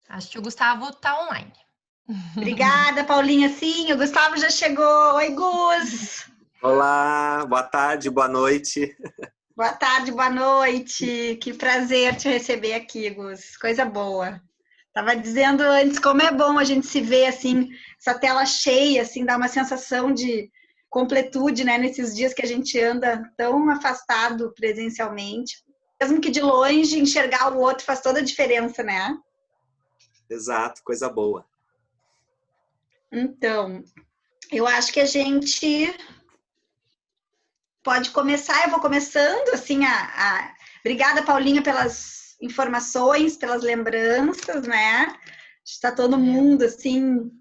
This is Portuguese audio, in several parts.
Acho que o Gustavo tá online. Obrigada, Paulinha. Sim, o Gustavo já chegou. Oi, Gus. Olá, boa tarde, boa noite. Boa tarde, boa noite. Que prazer te receber aqui, Gus. Coisa boa. Tava dizendo antes como é bom a gente se ver assim, essa tela cheia, assim, dá uma sensação de completude, né? Nesses dias que a gente anda tão afastado presencialmente. Mesmo que de longe, enxergar o outro faz toda a diferença, né? Exato, coisa boa. Então, eu acho que a gente pode começar. Eu vou começando, assim, Obrigada, Paulinha, pelas informações, pelas lembranças, né? Está todo mundo, assim,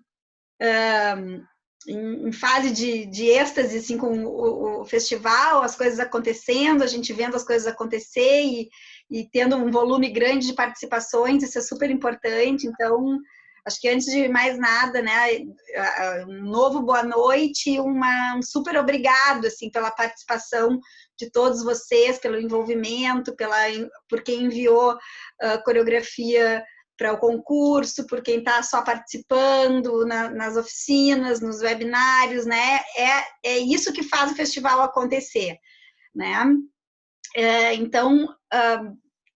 em fase de êxtase, assim, com o festival, as coisas acontecendo, a gente vendo as coisas acontecer e tendo um volume grande de participações, isso é super importante. Então, acho que antes de mais nada, né, um novo boa noite e um super obrigado, assim, pela participação de todos vocês, pelo envolvimento, por quem enviou coreografia para o concurso, por quem está só participando nas oficinas, nos webinários, né? É isso que faz o festival acontecer, né? Então,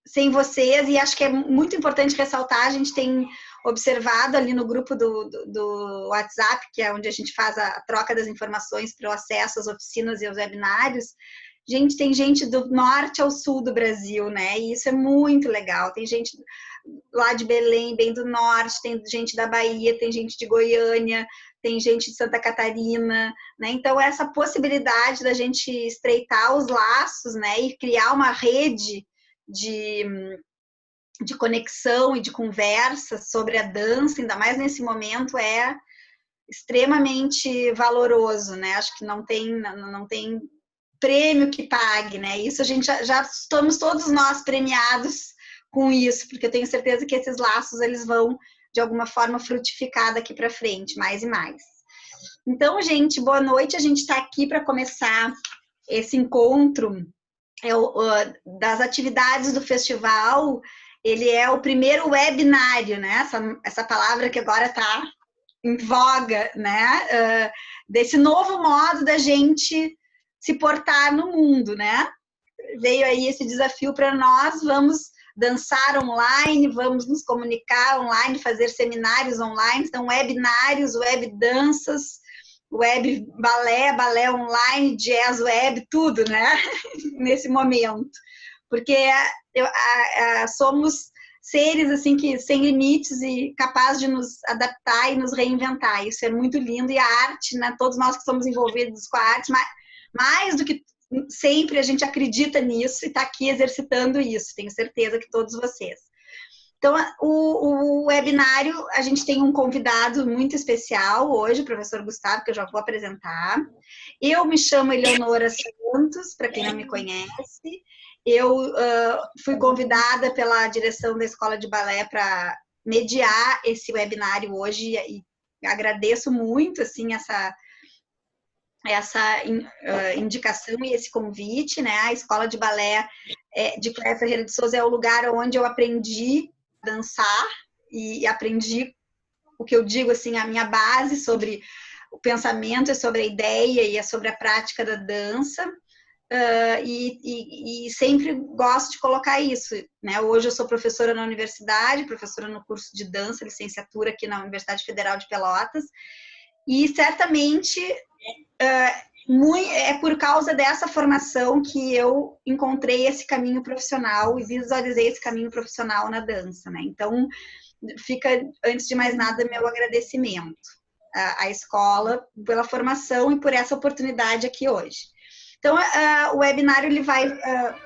sem vocês, e acho que é muito importante ressaltar, a gente tem observado ali no grupo do WhatsApp, que é onde a gente faz a troca das informações para o acesso às oficinas e aos webinários. Gente, tem gente do norte ao sul do Brasil, né? E isso é muito legal. Tem gente lá de Belém, bem do norte, tem gente da Bahia, tem gente de Goiânia, tem gente de Santa Catarina, né? Então, essa possibilidade da gente estreitar os laços, né? E criar uma rede de conexão e de conversa sobre a dança, ainda mais nesse momento, é extremamente valoroso, né? Acho que não tem prêmio que pague, né? Isso a gente já estamos todos nós premiados com isso, porque eu tenho certeza que esses laços eles vão de alguma forma frutificar daqui para frente, mais e mais. Então, gente, boa noite. A gente está aqui para começar esse encontro das atividades do festival. Ele é o primeiro webinário, né? Essa palavra que agora está em voga, né? Desse novo modo da gente se portar no mundo, né? Veio aí esse desafio para nós, vamos dançar online, vamos nos comunicar online, fazer seminários online, então webinários, web danças, web balé, balé online, jazz web, tudo, né? Nesse momento. Porque somos seres assim que sem limites e capazes de nos adaptar e nos reinventar. Isso é muito lindo. E a arte, né? Todos nós que somos envolvidos com a arte, mais do que sempre a gente acredita nisso e está aqui exercitando isso. Tenho certeza que todos vocês. Então, o webinário, a gente tem um convidado muito especial hoje, o professor Gustavo, que eu já vou apresentar. Eu me chamo Eleonora Santos, para quem não me conhece. Eu fui convidada pela direção da Escola de Balé para mediar esse webinário hoje e agradeço muito assim, essa indicação e esse convite, né? A Escola de Balé de Cléia Ferreira de Souza é o lugar onde eu aprendi a dançar e aprendi o que eu digo, assim, a minha base sobre o pensamento, é sobre a ideia e é sobre a prática da dança. E sempre gosto de colocar isso, né? Hoje eu sou professora na universidade, professora no curso de dança, licenciatura aqui na Universidade Federal de Pelotas, e certamente é por causa dessa formação que eu encontrei esse caminho profissional e visualizei esse caminho profissional na dança, né? Então, fica, antes de mais nada, meu agradecimento à escola pela formação e por essa oportunidade aqui hoje. Então, o webinário ele vai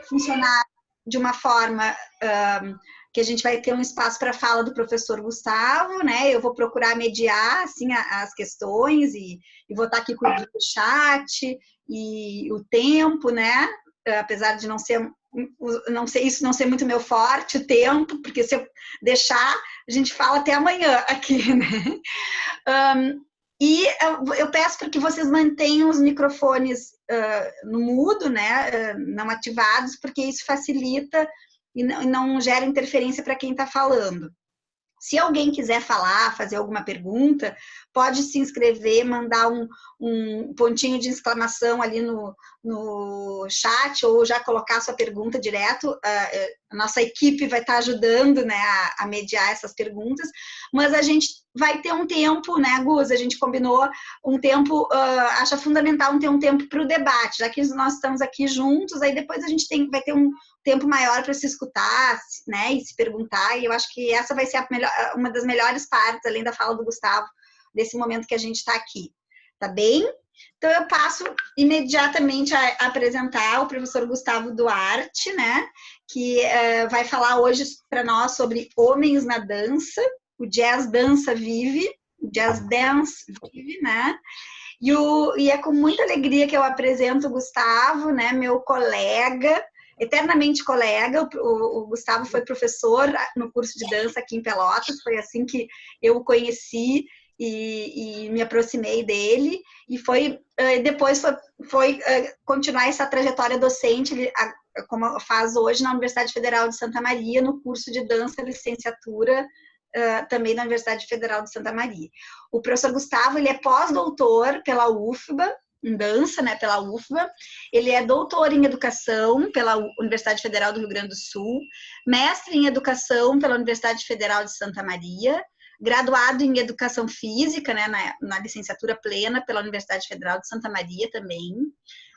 funcionar de uma forma que a gente vai ter um espaço para fala do professor Gustavo, né? Eu vou procurar mediar assim as questões e vou estar aqui cuidando do chat e o tempo, né? Apesar de isso não ser muito meu forte, o tempo, porque se eu deixar, a gente fala até amanhã aqui, né? E eu peço para que vocês mantenham os microfones no mudo, né? Não ativados, porque isso facilita e não gera interferência para quem está falando. Se alguém quiser falar, fazer alguma pergunta, pode se inscrever, mandar um pontinho de exclamação ali no chat, ou já colocar sua pergunta direto. A nossa equipe vai estar ajudando, né, a mediar essas perguntas, mas a gente vai ter um tempo, né, Gus? A gente combinou um tempo, acha fundamental ter um tempo para o debate, já que nós estamos aqui juntos, aí depois a gente vai ter um tempo maior para se escutar, né, e se perguntar, e eu acho que essa vai ser uma das melhores partes, além da fala do Gustavo, desse momento que a gente está aqui, tá bem? Então, eu passo imediatamente a apresentar o professor Gustavo Duarte, né, que vai falar hoje para nós sobre homens na dança, o jazz dança vive, o jazz dance vive, né, e é com muita alegria que eu apresento o Gustavo, né, meu colega, eternamente colega. O Gustavo foi professor no curso de dança aqui em Pelotas, foi assim que eu o conheci e me aproximei dele, e depois foi continuar essa trajetória docente, como faz hoje na Universidade Federal de Santa Maria, no curso de dança licenciatura, também na Universidade Federal de Santa Maria. O professor Gustavo, ele é pós-doutor pela UFBA, em dança, né, pela UFBA, ele é doutor em educação pela Universidade Federal do Rio Grande do Sul, mestre em educação pela Universidade Federal de Santa Maria, graduado em educação física, né, na licenciatura plena pela Universidade Federal de Santa Maria também,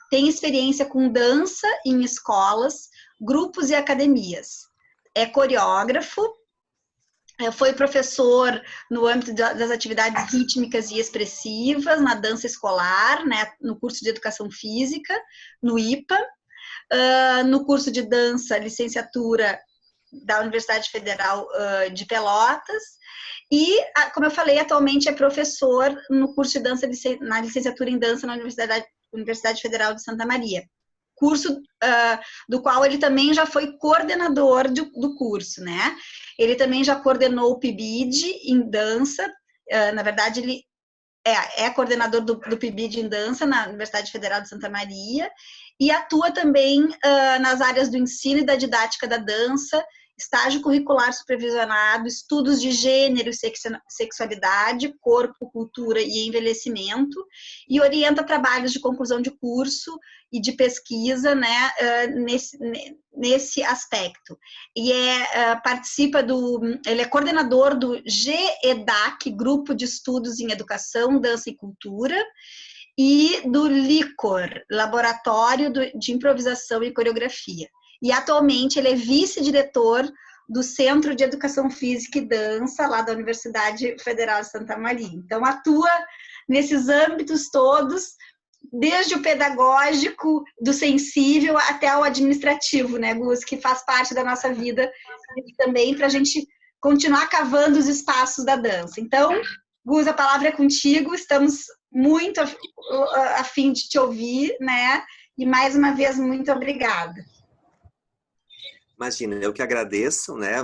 tem experiência com dança em escolas, grupos e academias, é coreógrafo, foi professor no âmbito das atividades rítmicas e expressivas, na dança escolar, né, no curso de educação física, no IPA, no curso de dança, licenciatura da Universidade Federal de Pelotas, e, como eu falei, atualmente é professor no curso de dança, na licenciatura em dança na Universidade Federal de Santa Maria. Curso do qual ele também já foi coordenador do curso, né? Ele também já coordenou o PIBID em dança, na verdade ele é coordenador do PIBID em dança na Universidade Federal de Santa Maria, e atua também nas áreas do ensino e da didática da dança, estágio curricular supervisionado, estudos de gênero e sexualidade, corpo, cultura e envelhecimento, e orienta trabalhos de conclusão de curso e de pesquisa, né, nesse aspecto. E ele é coordenador do GEDAC, Grupo de Estudos em Educação, Dança e Cultura, e do LICOR, Laboratório de Improvisação e Coreografia. E atualmente ele é vice-diretor do Centro de Educação Física e Dança, lá da Universidade Federal de Santa Maria. Então, atua nesses âmbitos todos, desde o pedagógico, do sensível, até o administrativo, né, Gus, que faz parte da nossa vida também, para a gente continuar cavando os espaços da dança. Então, Gus, a palavra é contigo, estamos muito a fim de te ouvir, né, e mais uma vez, muito obrigada. Imagina, eu que agradeço, né?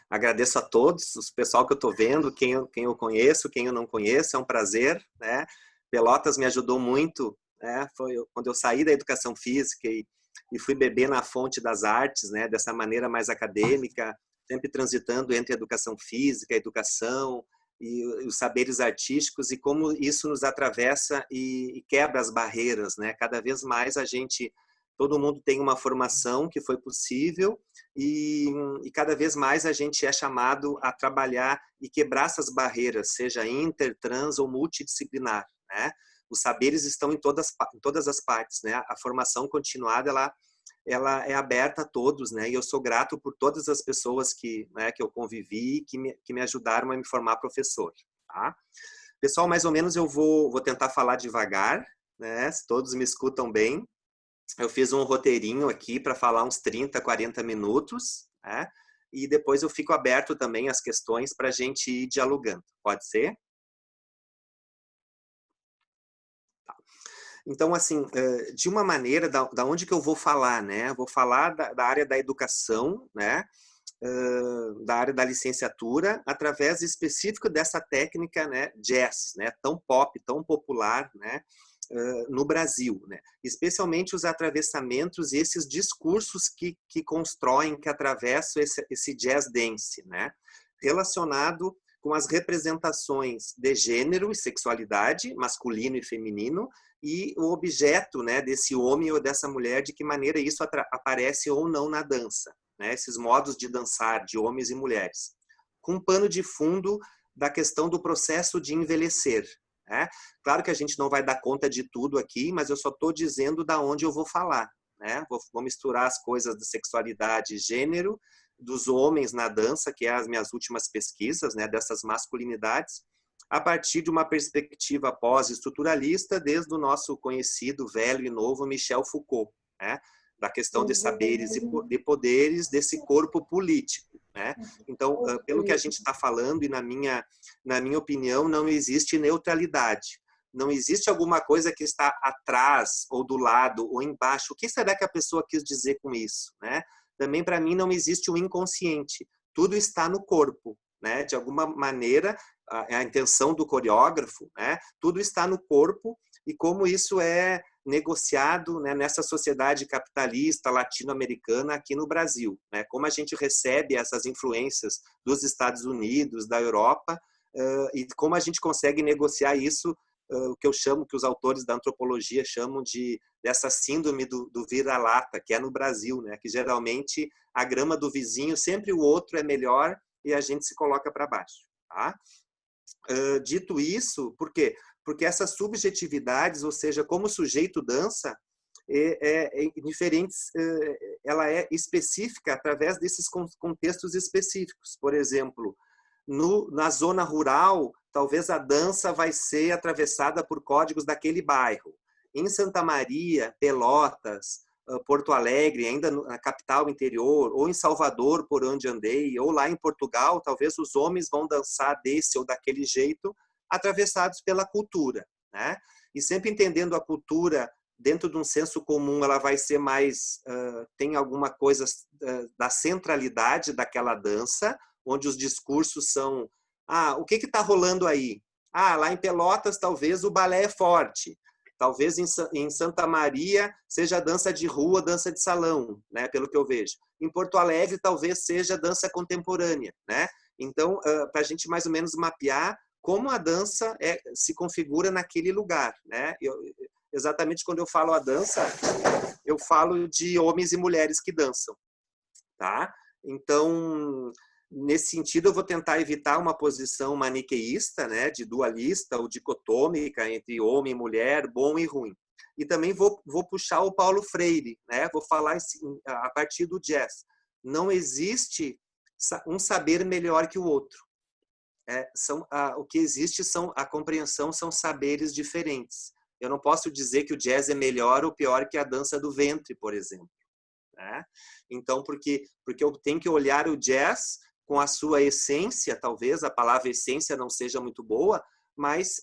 Agradeço a todos, o pessoal que eu estou vendo, quem eu conheço, quem eu não conheço, é um prazer, né? Pelotas me ajudou muito, né? Foi quando eu saí da educação física e fui beber na fonte das artes, né? Dessa maneira mais acadêmica, sempre transitando entre educação física, educação e os saberes artísticos, e como isso nos atravessa e quebra as barreiras, né? Cada vez mais todo mundo tem uma formação que foi possível e cada vez mais a gente é chamado a trabalhar e quebrar essas barreiras, seja inter, trans ou multidisciplinar, né? Os saberes estão em todas as partes, né? A formação continuada, ela é aberta a todos, né? E eu sou grato por todas as pessoas que eu convivi, que me ajudaram a me formar professor, tá? Pessoal, mais ou menos eu vou tentar falar devagar, né? Se todos me escutam bem. Eu fiz um roteirinho aqui para falar uns 30, 40 minutos, né? E depois eu fico aberto também às questões para a gente ir dialogando. Pode ser? Tá. Então, assim, de uma maneira, da onde que eu vou falar, né? Vou falar da área da educação, né? Da área da licenciatura, através específico dessa técnica, né? Jazz, né? Tão pop, tão popular, né? No Brasil, né? Especialmente os atravessamentos e esses discursos que constroem, que atravessam esse jazz dance, né? relacionado com as representações de gênero e sexualidade, masculino e feminino, e o objeto, né, desse homem ou dessa mulher, de que maneira isso aparece ou não na dança, né, esses modos de dançar de homens e mulheres, com um pano de fundo da questão do processo de envelhecer. Né? Claro que a gente não vai dar conta de tudo aqui, mas eu só estou dizendo da onde eu vou falar. Né? Vou misturar as coisas de sexualidade e gênero, dos homens na dança, que é as minhas últimas pesquisas, né, dessas masculinidades, a partir de uma perspectiva pós-estruturalista, desde o nosso conhecido, velho e novo, Michel Foucault, né, da questão de saberes e de poderes desse corpo político. Né? Então, pelo que a gente está falando, e na minha opinião, não existe neutralidade. Não existe alguma coisa que está atrás, ou do lado, ou embaixo. O que será que a pessoa quis dizer com isso? Né? Também, para mim, não existe o inconsciente. Tudo está no corpo. Né? De alguma maneira, a intenção do coreógrafo, né? Tudo está no corpo, e como isso é negociado, né, nessa sociedade capitalista latino-americana aqui no Brasil. Né? Como a gente recebe essas influências dos Estados Unidos, da Europa, e como a gente consegue negociar isso, o que eu chamo, que os autores da antropologia chamam dessa síndrome do vira-lata, que é no Brasil, né? Que geralmente a grama do vizinho, sempre o outro é melhor e a gente se coloca para baixo. Tá? Dito isso, por quê? Porque essas subjetividades, ou seja, como o sujeito dança, diferentes, ela é específica através desses contextos específicos. Por exemplo, na zona rural, talvez a dança vai ser atravessada por códigos daquele bairro. Em Santa Maria, Pelotas, Porto Alegre, ainda na capital interior, ou em Salvador, por onde andei, ou lá em Portugal, talvez os homens vão dançar desse ou daquele jeito, atravessados pela cultura. Né? E sempre entendendo a cultura dentro de um senso comum, ela vai ser mais, tem alguma coisa da centralidade daquela dança, onde os discursos são, o que está rolando aí? Lá em Pelotas talvez o balé é forte, talvez em Santa Maria seja dança de rua, dança de salão, né, pelo que eu vejo. Em Porto Alegre talvez seja dança contemporânea. Né? Então, para a gente mais ou menos mapear como a dança se configura naquele lugar. Né? Exatamente quando eu falo a dança, eu falo de homens e mulheres que dançam. Tá? Então, nesse sentido, eu vou tentar evitar uma posição maniqueísta, né, de dualista ou dicotômica entre homem e mulher, bom e ruim. E também vou puxar o Paulo Freire, né, vou falar a partir do jazz. Não existe um saber melhor que o outro. O que existe a compreensão, são saberes diferentes. Eu não posso dizer que o jazz é melhor ou pior que a dança do ventre, por exemplo. Né? Então, porque eu tenho que olhar o jazz com a sua essência, talvez a palavra essência não seja muito boa, mas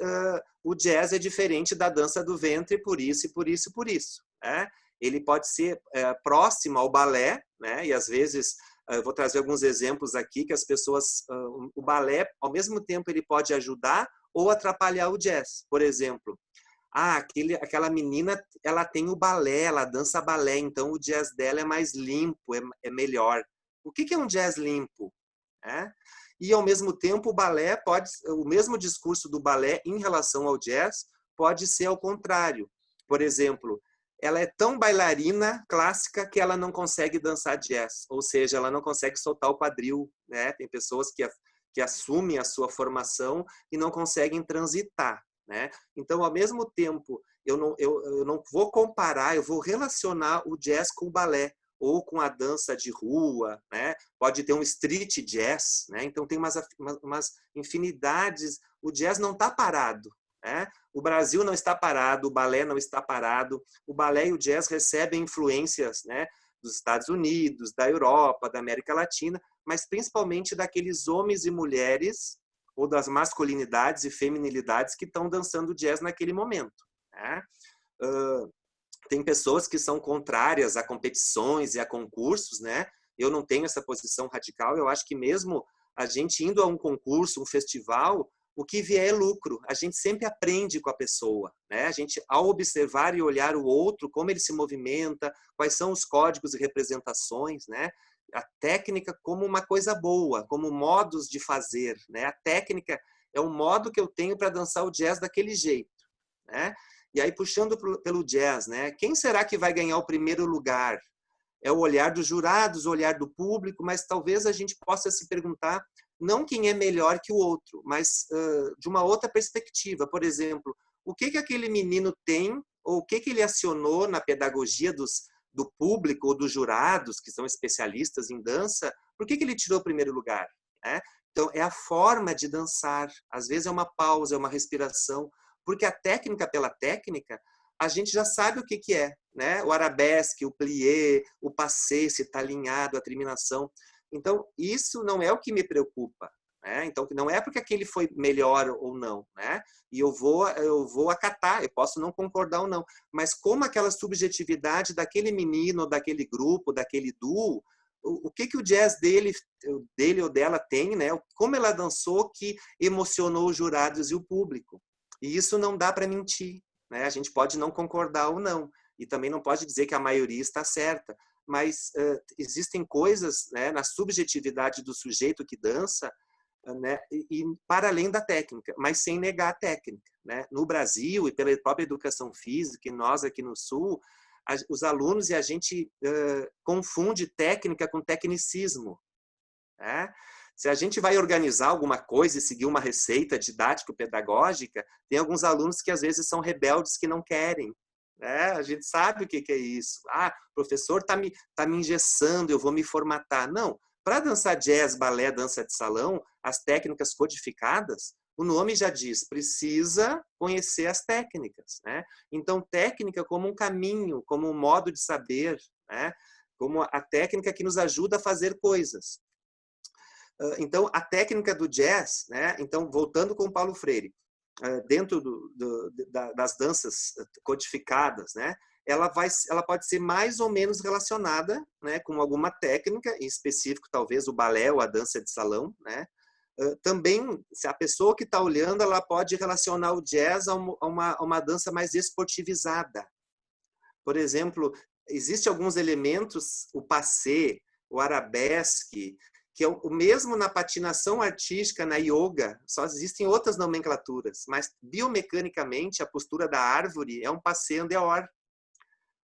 o jazz é diferente da dança do ventre por isso e por isso e por isso. Né? Ele pode ser próximo ao balé, né? E às vezes, eu vou trazer alguns exemplos aqui, que as pessoas, o balé, ao mesmo tempo, ele pode ajudar ou atrapalhar o jazz. Por exemplo, aquela menina, ela tem o balé, ela dança balé, então o jazz dela é mais limpo, é melhor. O que é um jazz limpo? E, ao mesmo tempo, o mesmo discurso do balé em relação ao jazz pode ser ao contrário. Por exemplo, ela é tão bailarina clássica que ela não consegue dançar jazz, ou seja, ela não consegue soltar o quadril. Né? Tem pessoas que assumem a sua formação e não conseguem transitar. Né? Então, ao mesmo tempo, eu não vou comparar, eu vou relacionar o jazz com o balé, ou com a dança de rua, né? Pode ter um street jazz, né? Então tem umas infinidades. O jazz não está parado. Né? O Brasil não está parado, o balé não está parado. O balé e o jazz recebem influências, né, dos Estados Unidos, da Europa, da América Latina, mas principalmente daqueles homens e mulheres, ou das masculinidades e feminilidades que estão dançando jazz naquele momento. Né? Tem pessoas que são contrárias a competições e a concursos, né? Eu não tenho essa posição radical. Eu acho que mesmo a gente indo a um concurso, um festival, o que vier é lucro. A gente sempre aprende com a pessoa, né? A gente, ao observar e olhar o outro, como ele se movimenta, quais são os códigos e representações, né? a técnica como uma coisa boa, como modos de fazer, né? A técnica é um modo que eu tenho para dançar o jazz daquele jeito, né? E aí, puxando pelo jazz, né? Quem será que vai ganhar o primeiro lugar? É o olhar dos jurados, o olhar do público, mas talvez a gente possa se perguntar não quem é melhor que o outro, mas de uma outra perspectiva. Por exemplo, o que aquele menino tem, ou o que ele acionou na pedagogia do público ou dos jurados, que são especialistas em dança, por que ele tirou o primeiro lugar, né? Então, é a forma de dançar. Às vezes é uma pausa, é uma respiração, porque a técnica pela técnica, a gente já sabe o que é, né? O arabesque, o plié, o passé, se está alinhado, a terminação. Então, isso não é o que me preocupa, né? Então, não é porque aquele foi melhor ou não, né? E eu vou acatar, eu posso não concordar ou não, mas como aquela subjetividade daquele menino, daquele grupo, daquele duo, o que o jazz dele ou dela tem, né? Como ela dançou que emocionou os jurados e o público. E isso não dá para mentir, né? A gente pode não concordar ou não, e também não pode dizer que a maioria está certa, mas existem coisas, né, na subjetividade do sujeito que dança, né, e para além da técnica, mas sem negar a técnica, né? No Brasil e pela própria educação física, e nós aqui no Sul, os alunos e a gente confunde técnica com tecnicismo, né? Se a gente vai organizar alguma coisa e seguir uma receita didático-pedagógica, tem alguns alunos que às vezes são rebeldes que não querem, né? A gente sabe o que é isso. Ah, o professor tá me engessando, eu vou me formatar. Não, para dançar jazz, balé, dança de salão, as técnicas codificadas, o nome já diz, precisa conhecer as técnicas, né? Então, técnica como um caminho, como um modo de saber, né? Como a técnica que nos ajuda a fazer coisas. Então, a técnica do jazz, né? Então, voltando com o Paulo Freire, dentro das danças codificadas, né? Ela pode ser mais ou menos relacionada, né, com alguma técnica, em específico, talvez o balé ou a dança de salão, né? Também, se a pessoa que está olhando, ela pode relacionar o jazz a uma dança mais esportivizada. Por exemplo, existem alguns elementos, o passé, o arabesque, que é o mesmo na patinação artística, na yoga, só existem outras nomenclaturas, mas biomecanicamente a postura da árvore é um passé en dehors.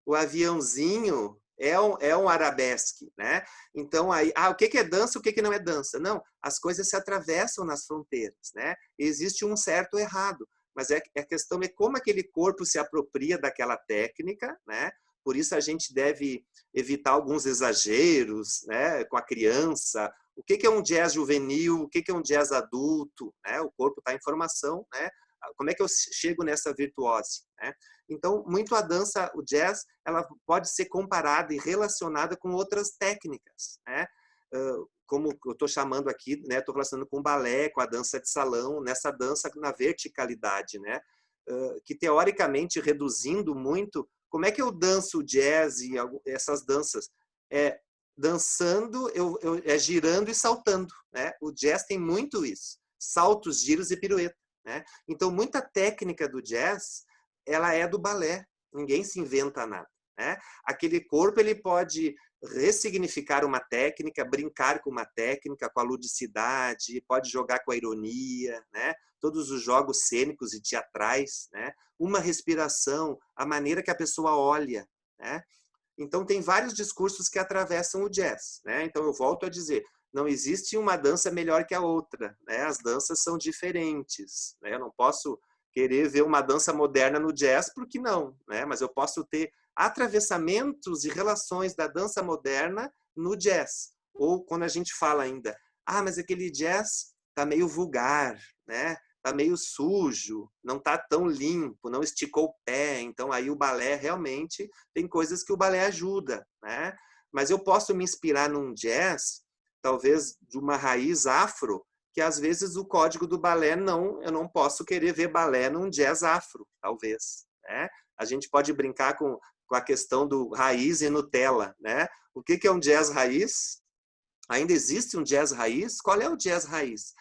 O aviãozinho é um arabesque, né? Então, aí, o que é dança, o que não é dança? Não, as coisas se atravessam nas fronteiras, né? Existe um certo ou errado, mas a questão é como aquele corpo se apropria daquela técnica, né? Por isso a gente deve evitar alguns exageros, né, com a criança. O que é um jazz juvenil? O que é um jazz adulto? Né? O corpo está em formação, né? Como é que eu chego nessa virtuose? Né? Então, muito a dança, o jazz, ela pode ser comparada e relacionada com outras técnicas, né? Como eu estou chamando aqui, né? Estou relacionando com o balé, com a dança de salão, nessa dança na verticalidade, né? Que teoricamente, reduzindo muito, como é que eu danço o jazz e essas danças? Dançando, girando e saltando, né? O jazz tem muito isso, saltos, giros e pirueta, né? Então, muita técnica do jazz, ela é do balé, ninguém se inventa nada, né? Aquele corpo, ele pode ressignificar uma técnica, brincar com uma técnica, com a ludicidade, pode jogar com a ironia, né? Todos os jogos cênicos e teatrais, né? Uma respiração, a maneira que a pessoa olha, né? Então, tem vários discursos que atravessam o jazz, né? Então, eu volto a dizer, não existe uma dança melhor que a outra, né? As danças são diferentes, né? Eu não posso querer ver uma dança moderna no jazz, porque não, né? Mas eu posso ter atravessamentos e relações da dança moderna no jazz. Ou quando a gente fala ainda, mas aquele jazz tá meio vulgar, né? Tá meio sujo, não tá tão limpo, não esticou o pé. Então, aí o balé realmente tem coisas que o balé ajuda, né? Mas eu posso me inspirar num jazz, talvez de uma raiz afro, que às vezes o código do balé eu não posso querer ver balé num jazz afro, talvez, né? A gente pode brincar com a questão do raiz e Nutella, né? O que é um jazz raiz? Ainda existe um jazz raiz? Qual é o jazz raiz?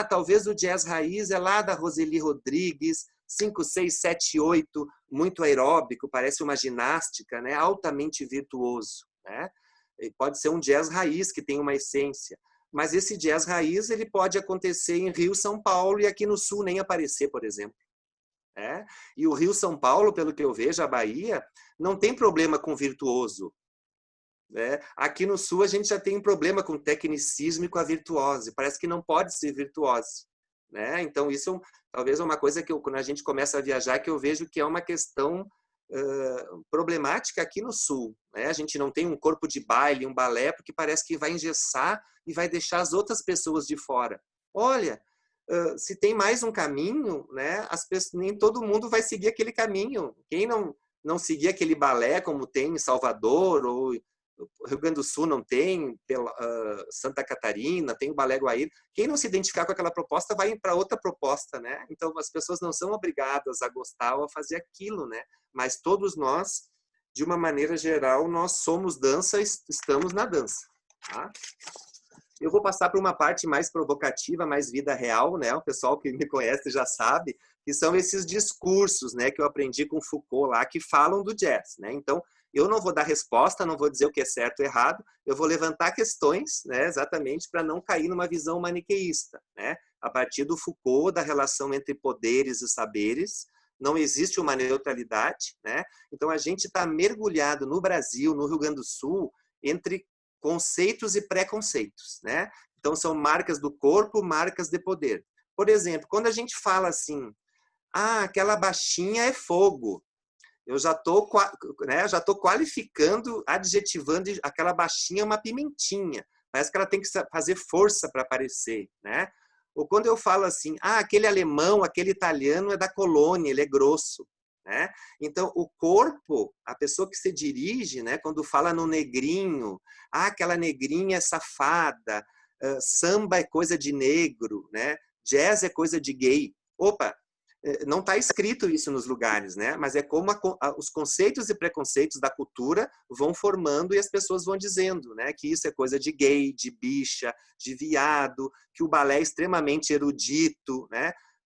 Talvez o jazz raiz é lá da Roseli Rodrigues, 5, 6, 7, 8, muito aeróbico, parece uma ginástica, né? Altamente virtuoso, né? Pode ser um jazz raiz, que tem uma essência. Mas esse jazz raiz, ele pode acontecer em Rio, São Paulo, e aqui no Sul nem aparecer, por exemplo. E o Rio, São Paulo, pelo que eu vejo, a Bahia, não tem problema com virtuoso. Aqui no Sul, a gente já tem um problema com o tecnicismo e com a virtuose. Parece que não pode ser virtuose. Então, isso talvez é uma coisa que, quando a gente começa a viajar, que eu vejo que é uma questão problemática aqui no Sul. A gente não tem um corpo de baile, um balé, porque parece que vai engessar e vai deixar as outras pessoas de fora. Olha, se tem mais um caminho, nem todo mundo vai seguir aquele caminho. Quem não seguir aquele balé como tem em Salvador, ou Rio Grande do Sul não tem, Santa Catarina, tem o Balé Guaíra. Quem não se identificar com aquela proposta vai para outra proposta, Então, as pessoas não são obrigadas a gostar ou a fazer aquilo, Mas todos nós, de uma maneira geral, nós somos dança, estamos na dança, tá? Eu vou passar para uma parte mais provocativa, mais vida real, O pessoal que me conhece já sabe, que são esses discursos, que eu aprendi com Foucault lá, que falam do jazz, Então, eu não vou dar resposta, não vou dizer o que é certo ou errado, eu vou levantar questões, exatamente para não cair numa visão maniqueísta, A partir do Foucault, da relação entre poderes e saberes, não existe uma neutralidade, Então, a gente está mergulhado no Brasil, no Rio Grande do Sul, entre conceitos e preconceitos, Então, são marcas do corpo, marcas de poder. Por exemplo, quando a gente fala assim, aquela baixinha é fogo, eu já estou qualificando, adjetivando aquela baixinha uma pimentinha. Parece que ela tem que fazer força para aparecer, Ou quando eu falo assim, aquele alemão, aquele italiano é da colônia, ele é grosso, Então, o corpo, a pessoa que se dirige, quando fala no negrinho, aquela negrinha é safada, samba é coisa de negro, Jazz é coisa de gay. Opa! Não está escrito isso nos lugares, Mas é como os conceitos e preconceitos da cultura vão formando e as pessoas vão dizendo, que isso é coisa de gay, de bicha, de viado, que o balé é extremamente erudito,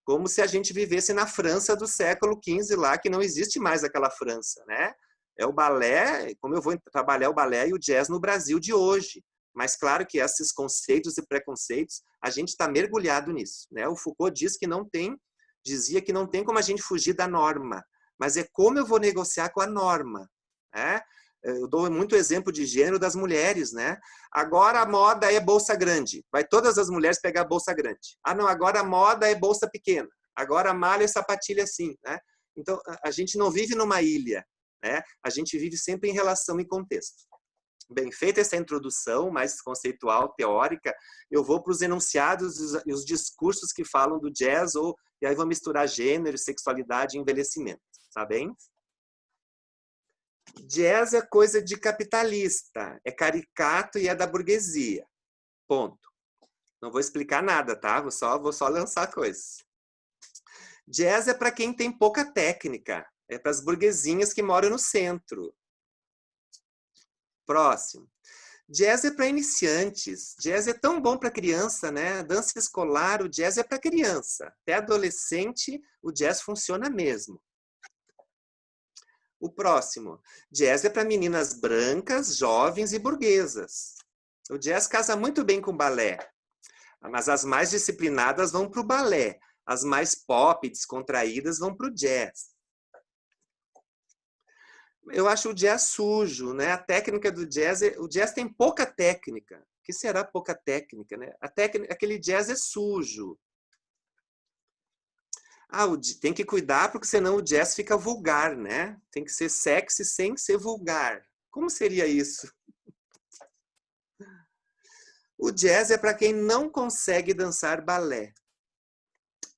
Como se a gente vivesse na França do século XV lá, que não existe mais aquela França, É o balé, como eu vou trabalhar o balé e o jazz no Brasil de hoje. Mas claro que esses conceitos e preconceitos, a gente está mergulhado nisso, O Foucault dizia que não tem como a gente fugir da norma, mas é como eu vou negociar com a norma. Eu dou muito exemplo de gênero das mulheres. Agora a moda é bolsa grande, vai todas as mulheres pegar bolsa grande. Não, agora a moda é bolsa pequena, agora a malha é sapatilha assim. Então, a gente não vive numa ilha, a gente vive sempre em relação e contexto. Bem, feita essa introdução mais conceitual, teórica, eu vou para os enunciados e os discursos que falam do jazz, e aí vou misturar gênero, sexualidade e envelhecimento, tá bem? Jazz é coisa de capitalista, é caricato e é da burguesia. Ponto. Não vou explicar nada, tá? Vou só lançar coisas. Jazz é para quem tem pouca técnica, é para as burguesinhas que moram no centro. Próximo. Jazz é para iniciantes. Jazz é tão bom para criança, Dança escolar, o jazz é para criança. Até adolescente, o jazz funciona mesmo. O próximo. Jazz é para meninas brancas, jovens e burguesas. O jazz casa muito bem com o balé. Mas as mais disciplinadas vão para o balé. As mais pop, descontraídas, vão para o jazz. Eu acho o jazz sujo, A técnica do jazz, o jazz tem pouca técnica. O que será pouca técnica, aquele jazz é sujo. Tem que cuidar porque senão o jazz fica vulgar, Tem que ser sexy sem ser vulgar. Como seria isso? O jazz é para quem não consegue dançar balé.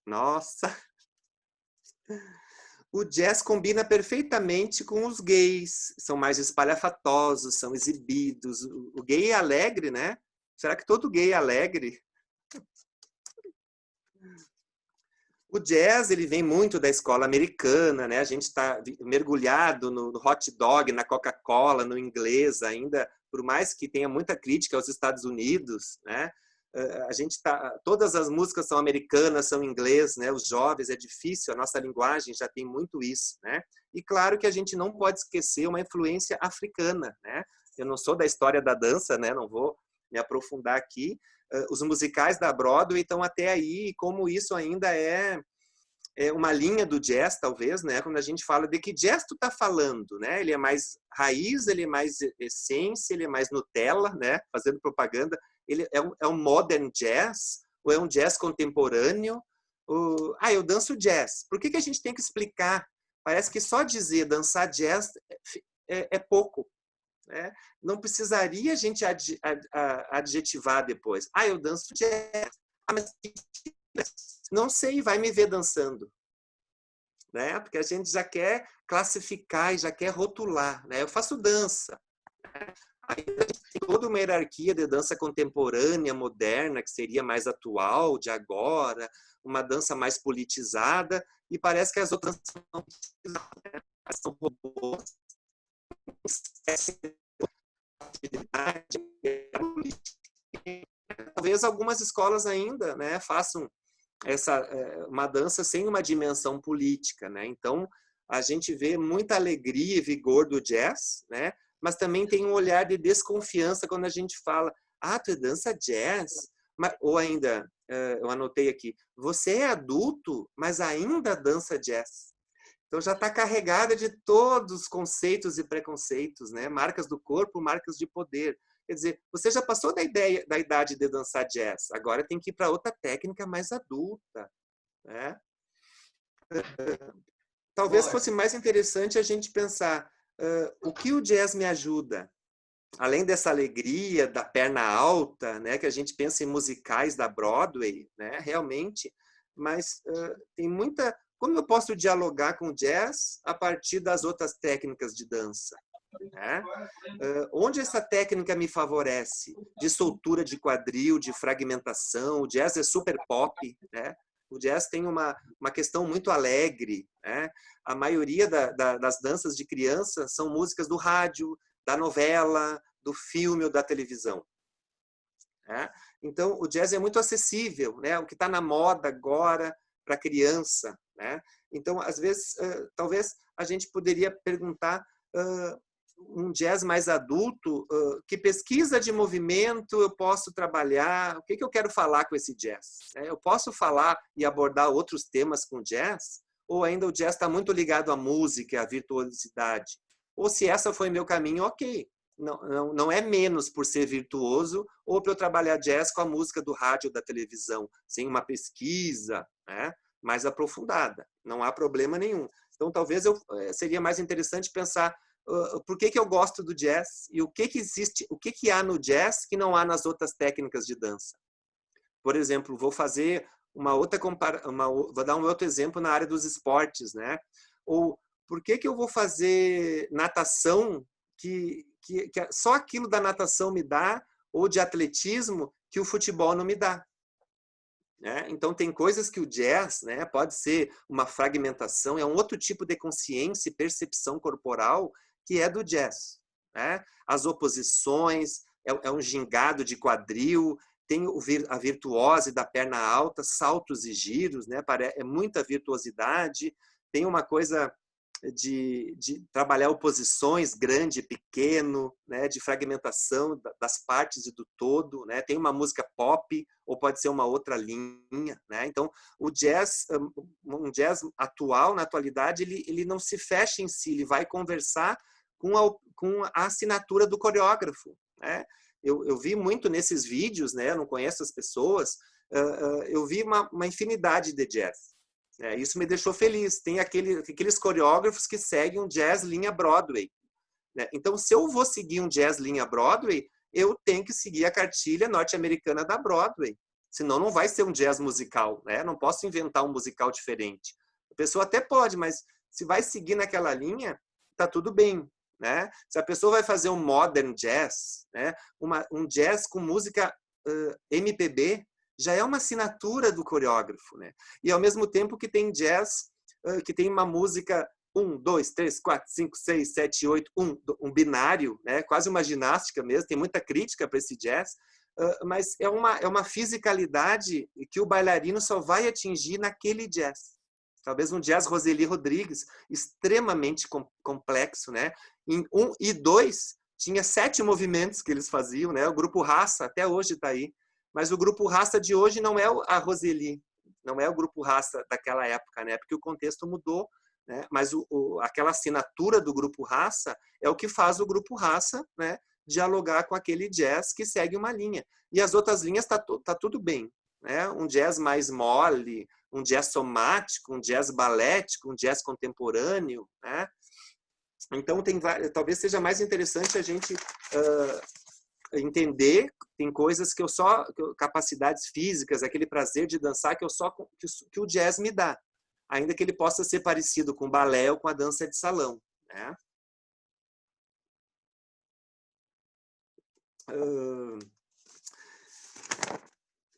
Nossa! O jazz combina perfeitamente com os gays. São mais espalhafatosos, são exibidos. O gay é alegre, Será que todo gay é alegre? O jazz, ele vem muito da escola americana, A gente está mergulhado no hot dog, na Coca-Cola, no inglês ainda, por mais que tenha muita crítica aos Estados Unidos, A gente todas as músicas são americanas, são em inglês, Os jovens, é difícil, a nossa linguagem já tem muito isso, E claro que a gente não pode esquecer uma influência africana, eu não sou da história da dança, né? Não vou me aprofundar aqui. Os musicais da Broadway estão até aí, como isso ainda é uma linha do jazz, talvez, né? Quando a gente fala de que jazz tu tá falando, né? Ele é mais raiz, ele é mais essência, ele é mais Nutella, né? Fazendo propaganda. Ele é um modern jazz ou é um jazz contemporâneo? Eu danço jazz. Por que a gente tem que explicar? Parece que só dizer dançar jazz é pouco. Né? Não precisaria a gente adjetivar depois. Eu danço jazz. Mas não sei, vai me ver dançando. Né? Porque a gente já quer classificar e já quer rotular. Né? Eu faço dança. Né? Aí a gente tem toda uma hierarquia de dança contemporânea, moderna, que seria mais atual, de agora, uma dança mais politizada, e parece que as outras não né? São robôs, talvez algumas escolas ainda, né, façam uma dança sem uma dimensão política, né? Então a gente vê muita alegria e vigor do jazz, né? Mas também tem um olhar de desconfiança quando a gente fala, tu dança jazz? Ou ainda, eu anotei aqui, você é adulto, mas ainda dança jazz. Então já está carregada de todos os conceitos e preconceitos, né? Marcas do corpo, marcas de poder. Quer dizer, você já passou da idade de dançar jazz, agora tem que ir para outra técnica mais adulta. Né? Talvez fosse mais interessante a gente pensar o que o jazz me ajuda. Além dessa alegria da perna alta, né, que a gente pensa em musicais da Broadway, né, realmente, mas tem muita... Como eu posso dialogar com o jazz a partir das outras técnicas de dança? Né? Onde essa técnica me favorece? De soltura de quadril, de fragmentação, o jazz é super pop, né? O jazz tem uma questão muito alegre, né? A maioria das danças de criança são músicas do rádio, da novela, do filme ou da televisão. Né? Então, o jazz é muito acessível, né? O que está na moda agora para criança. Né? Então, às vezes, talvez a gente poderia perguntar um jazz mais adulto, que pesquisa de movimento eu posso trabalhar, o que eu quero falar com esse jazz? Eu posso falar e abordar outros temas com jazz? Ou ainda o jazz está muito ligado à música, à virtuosidade? Ou se essa foi meu caminho, ok. Não é menos por ser virtuoso ou para eu trabalhar jazz com a música do rádio ou da televisão, sem uma pesquisa, né, mais aprofundada. Não há problema nenhum. Então, talvez seria mais interessante pensar por que eu gosto do jazz e o que existe, o que há no jazz que não há nas outras técnicas de dança. Por exemplo, vou fazer vou dar um outro exemplo na área dos esportes, né? Ou por que eu vou fazer natação que só aquilo da natação me dá, ou de atletismo que o futebol não me dá? Né? Então, tem coisas que o jazz, né, pode ser uma fragmentação, é um outro tipo de consciência e percepção corporal que é do jazz. Né? As oposições, é um gingado de quadril, tem a virtuose da perna alta, saltos e giros, né? É muita virtuosidade, tem uma coisa de trabalhar oposições, grande e pequeno, né? De fragmentação das partes e do todo. Né? Tem uma música pop, ou pode ser uma outra linha. Né? Então, o jazz, um jazz atual, na atualidade, ele não se fecha em si, ele vai conversar com a assinatura do coreógrafo. Né? Eu vi muito nesses vídeos, né? Eu não conheço as pessoas, eu vi uma infinidade de jazz. Isso me deixou feliz. Tem aqueles coreógrafos que seguem um jazz linha Broadway. Né? Então, se eu vou seguir um jazz linha Broadway, eu tenho que seguir a cartilha norte-americana da Broadway. Senão não vai ser um jazz musical. Né? Não posso inventar um musical diferente. A pessoa até pode, mas se vai seguir naquela linha, tá tudo bem. Né? Se a pessoa vai fazer um modern jazz, né? Um jazz com música MPB, já é uma assinatura do coreógrafo. Né? E ao mesmo tempo que tem jazz, que tem uma música 1, 2, 3, 4, 5, 6, 7, 8, um binário, né? Quase uma ginástica mesmo, tem muita crítica para esse jazz, mas é uma fisicalidade que o bailarino só vai atingir naquele jazz. Talvez um jazz Roseli Rodrigues, extremamente complexo, né? Em 1 e 2, tinha 7 movimentos que eles faziam, né? O grupo Raça até hoje está aí, mas o grupo Raça de hoje não é a Roseli, não é o grupo Raça daquela época, né? Porque o contexto mudou, né? Mas aquela assinatura do grupo Raça é o que faz o grupo Raça, né, dialogar com aquele jazz que segue uma linha. E as outras linhas tá tudo bem, né? Um jazz mais mole, um jazz somático, um jazz balético, um jazz contemporâneo, né? Então talvez seja mais interessante a gente entender, tem coisas que capacidades físicas, aquele prazer de dançar que o jazz me dá, ainda que ele possa ser parecido com o balé ou com a dança de salão, né?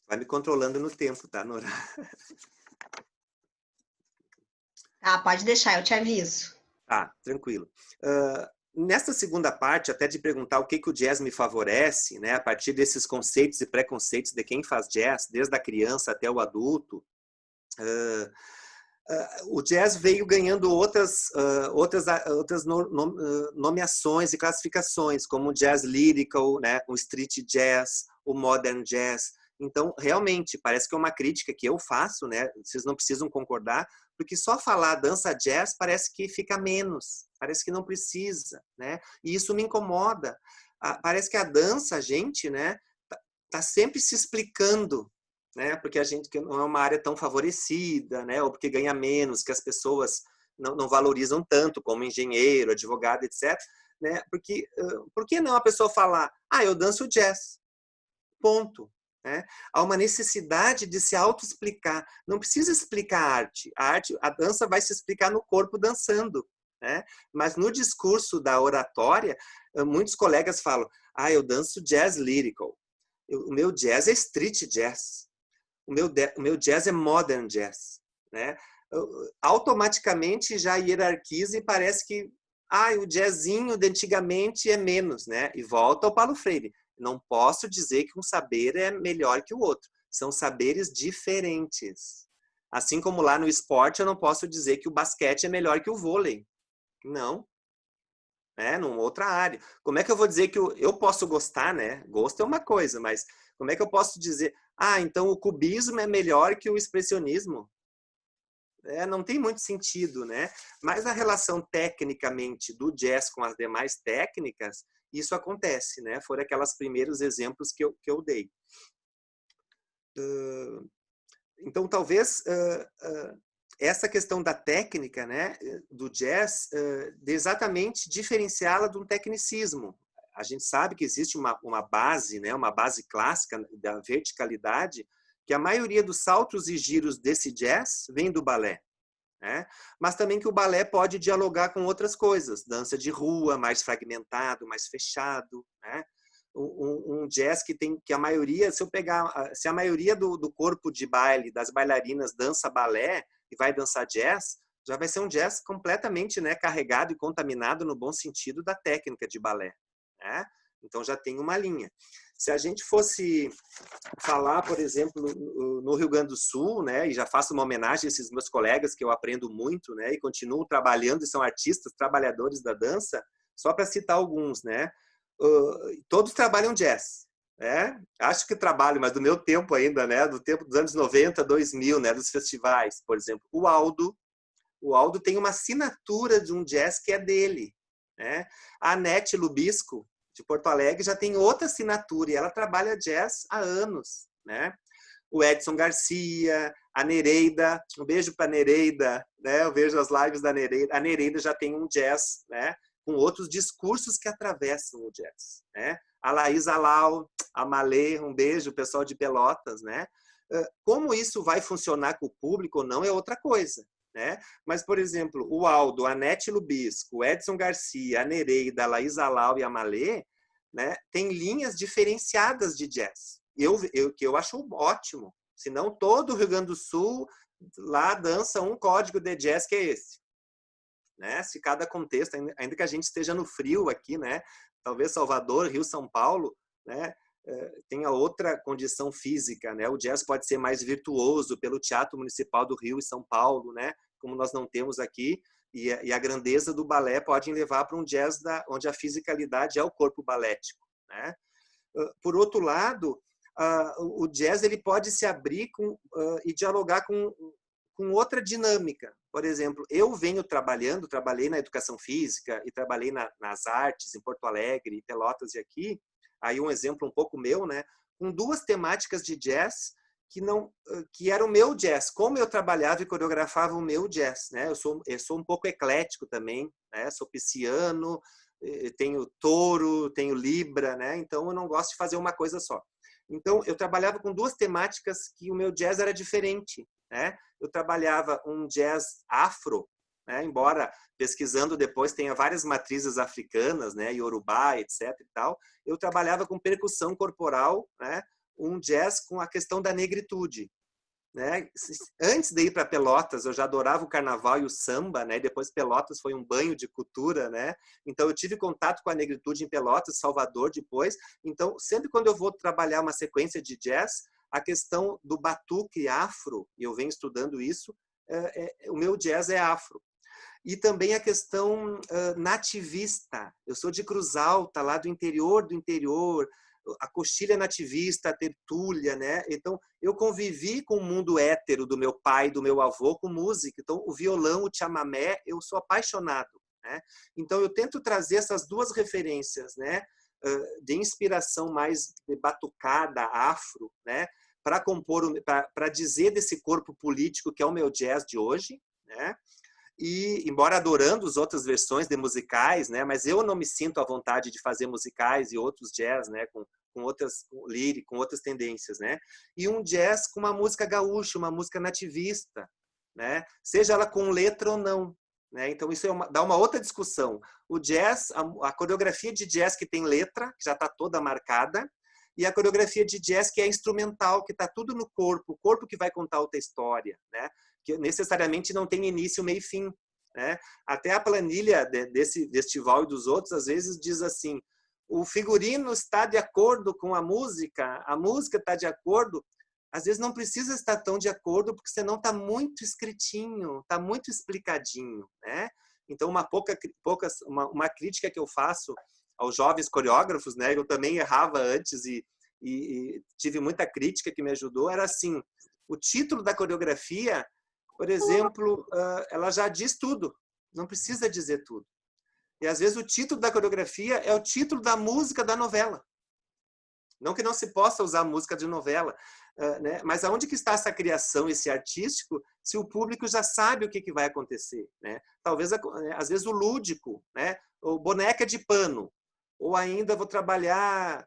Vai me controlando no tempo, tá, Nora? Ah, pode deixar, eu te aviso. Tá, tranquilo. Nesta segunda parte, até de perguntar o que o jazz me favorece, né, a partir desses conceitos e preconceitos de quem faz jazz, desde a criança até o adulto, o jazz veio ganhando outras nomeações e classificações, como o jazz lyrical, né, o street jazz, o modern jazz. Então, realmente, parece que é uma crítica que eu faço, né? Vocês não precisam concordar, porque só falar dança jazz parece que fica menos, parece que não precisa, né? E isso me incomoda. Parece que a dança, a gente, né, tá sempre se explicando, né? Porque a gente que não é uma área tão favorecida, né? Ou porque ganha menos, que as pessoas não valorizam tanto, como engenheiro, advogado, etc. Né? Porque por que não a pessoa falar, eu danço jazz, ponto. Né? Há uma necessidade de se auto-explicar. Não precisa explicar a arte, a dança vai se explicar no corpo dançando. Né? Mas no discurso da oratória, muitos colegas falam, eu danço jazz lyrical. O meu jazz é street jazz. O meu jazz é modern jazz. Né? Automaticamente já hierarquiza e parece que o jazzinho de antigamente é menos. Né? E volta ao Paulo Freire. Não posso dizer que um saber é melhor que o outro. São saberes diferentes. Assim como lá no esporte, eu não posso dizer que o basquete é melhor que o vôlei. Não. Numa outra área. Como é que eu vou dizer que eu posso gostar, né? Gosto é uma coisa, mas como é que eu posso dizer, então o cubismo é melhor que o expressionismo? Não tem muito sentido, né? Mas a relação tecnicamente do jazz com as demais técnicas, isso acontece, né? Foram aqueles primeiros exemplos que eu dei. Então, talvez essa questão da técnica, né, do jazz, de exatamente diferenciá-la de um tecnicismo. A gente sabe que existe uma base, né, uma base clássica da verticalidade, que a maioria dos saltos e giros desse jazz vem do balé. Né? Mas também que o balé pode dialogar com outras coisas, dança de rua, mais fragmentado, mais fechado, né? Um jazz que a maioria, se a maioria do corpo de baile das bailarinas dança balé e vai dançar jazz, já vai ser um jazz completamente, né, carregado e contaminado no bom sentido da técnica de balé, né? Então já tem uma linha. Se a gente fosse falar, por exemplo, no Rio Grande do Sul, né, e já faço uma homenagem a esses meus colegas que eu aprendo muito, né, e continuo trabalhando e são artistas, trabalhadores da dança, só para citar alguns, né, todos trabalham jazz, né? Acho que trabalho, mas do meu tempo ainda, né, do tempo dos anos 90, 2000, né, dos festivais, por exemplo, o Aldo tem uma assinatura de um jazz que é dele, né? A Anete Lubisco, de Porto Alegre, já tem outra assinatura e ela trabalha jazz há anos, né? O Edson Garcia, a Nereida, um beijo para a Nereida, né? Eu vejo as lives da Nereida. A Nereida já tem um jazz, né, com outros discursos que atravessam o jazz, né? A Laís Alau, a Malê, um beijo, pessoal de Pelotas, né? Como isso vai funcionar com o público ou não é outra coisa. Né? Mas, por exemplo, o Aldo, a Anete Lubisco, o Edson Garcia, a Nereida, a Laís Alau e a Malê, né, tem linhas diferenciadas de jazz. Que eu acho ótimo. Senão todo o Rio Grande do Sul lá dança um código de jazz que é esse. Né? Se cada contexto, ainda que a gente esteja no frio aqui, né? Talvez Salvador, Rio, São Paulo, né, tenha outra condição física, né? O jazz pode ser mais virtuoso pelo Teatro Municipal do Rio e São Paulo, né? Como nós não temos aqui, e a grandeza do balé podem levar para um jazz onde a fisicalidade é o corpo balético, né? Por outro lado, o jazz ele pode se abrir e dialogar com outra dinâmica. Por exemplo, eu trabalhei na educação física e trabalhei nas artes em Porto Alegre, Pelotas e aqui, aí um exemplo um pouco meu, né? Com duas temáticas de jazz que era o meu jazz, como eu trabalhava e coreografava o meu jazz, né? Eu sou um pouco eclético também, né? Sou pisciano, tenho touro, tenho libra, né? Então eu não gosto de fazer uma coisa só. Então eu trabalhava com duas temáticas que o meu jazz era diferente, né? Eu trabalhava um jazz afro, né? Embora pesquisando depois tenha várias matrizes africanas, né? Yorubá, etc. e tal. Eu trabalhava com percussão corporal, né? Um jazz com a questão da negritude, né? Antes de ir para Pelotas, eu já adorava o carnaval e o samba, né? Depois Pelotas foi um banho de cultura, né? Então eu tive contato com a negritude em Pelotas, Salvador depois. Então sempre quando eu vou trabalhar uma sequência de jazz, a questão do batuque afro, e eu venho estudando isso, o meu jazz é afro. E também a questão nativista. Eu sou de Cruz Alta, lá do interior, a coxilha nativista, a tertúlia, né? Então, eu convivi com o mundo hétero do meu pai, do meu avô, com música. Então, o violão, o chamamé, eu sou apaixonado, né? Então, eu tento trazer essas duas referências, né? De inspiração mais batucada, afro, né? Para compor, para dizer desse corpo político que é o meu jazz de hoje, né? E, embora adorando as outras versões de musicais, né, mas eu não me sinto à vontade de fazer musicais e outros jazz, né, com outras lírica, com outras tendências, né? E um jazz com uma música gaúcha, uma música nativista, né? Seja ela com letra ou não, né? Então isso dá uma outra discussão. O jazz, a coreografia de jazz que tem letra, que já está toda marcada, e a coreografia de jazz que é instrumental, que está tudo no corpo, o corpo que vai contar outra história, né? Que necessariamente não tem início, meio e fim, né? Até a planilha desse festival e dos outros, às vezes, diz assim, o figurino está de acordo com a música está de acordo. Às vezes não precisa estar tão de acordo, porque senão está muito escritinho, está muito explicadinho, né? Então, uma crítica que eu faço aos jovens coreógrafos, né? Eu também errava antes e tive muita crítica que me ajudou, era assim, o título da coreografia, por exemplo, ela já diz tudo, não precisa dizer tudo. E às vezes o título da coreografia é o título da música da novela. Não que não se possa usar música de novela, né? Mas aonde que está essa criação, esse artístico, se o público já sabe o que vai acontecer, né? Talvez, às vezes, o lúdico, né? O boneca de pano, ou ainda vou trabalhar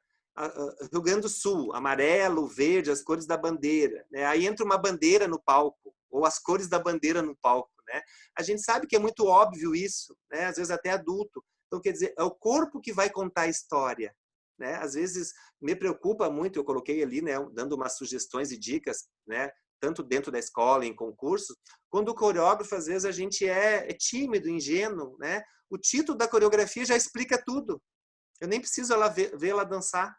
Rio Grande do Sul, amarelo, verde, as cores da bandeira, né? Aí entra uma bandeira no palco, ou as cores da bandeira no palco, né? A gente sabe que é muito óbvio isso, né? Às vezes até adulto. Então, quer dizer, é o corpo que vai contar a história, né? Às vezes me preocupa muito, eu coloquei ali, né, dando umas sugestões e dicas, né, tanto dentro da escola, em concursos, quando o coreógrafo, às vezes, a gente é tímido, ingênuo, né? O título da coreografia já explica tudo. Eu nem preciso vê-la dançar.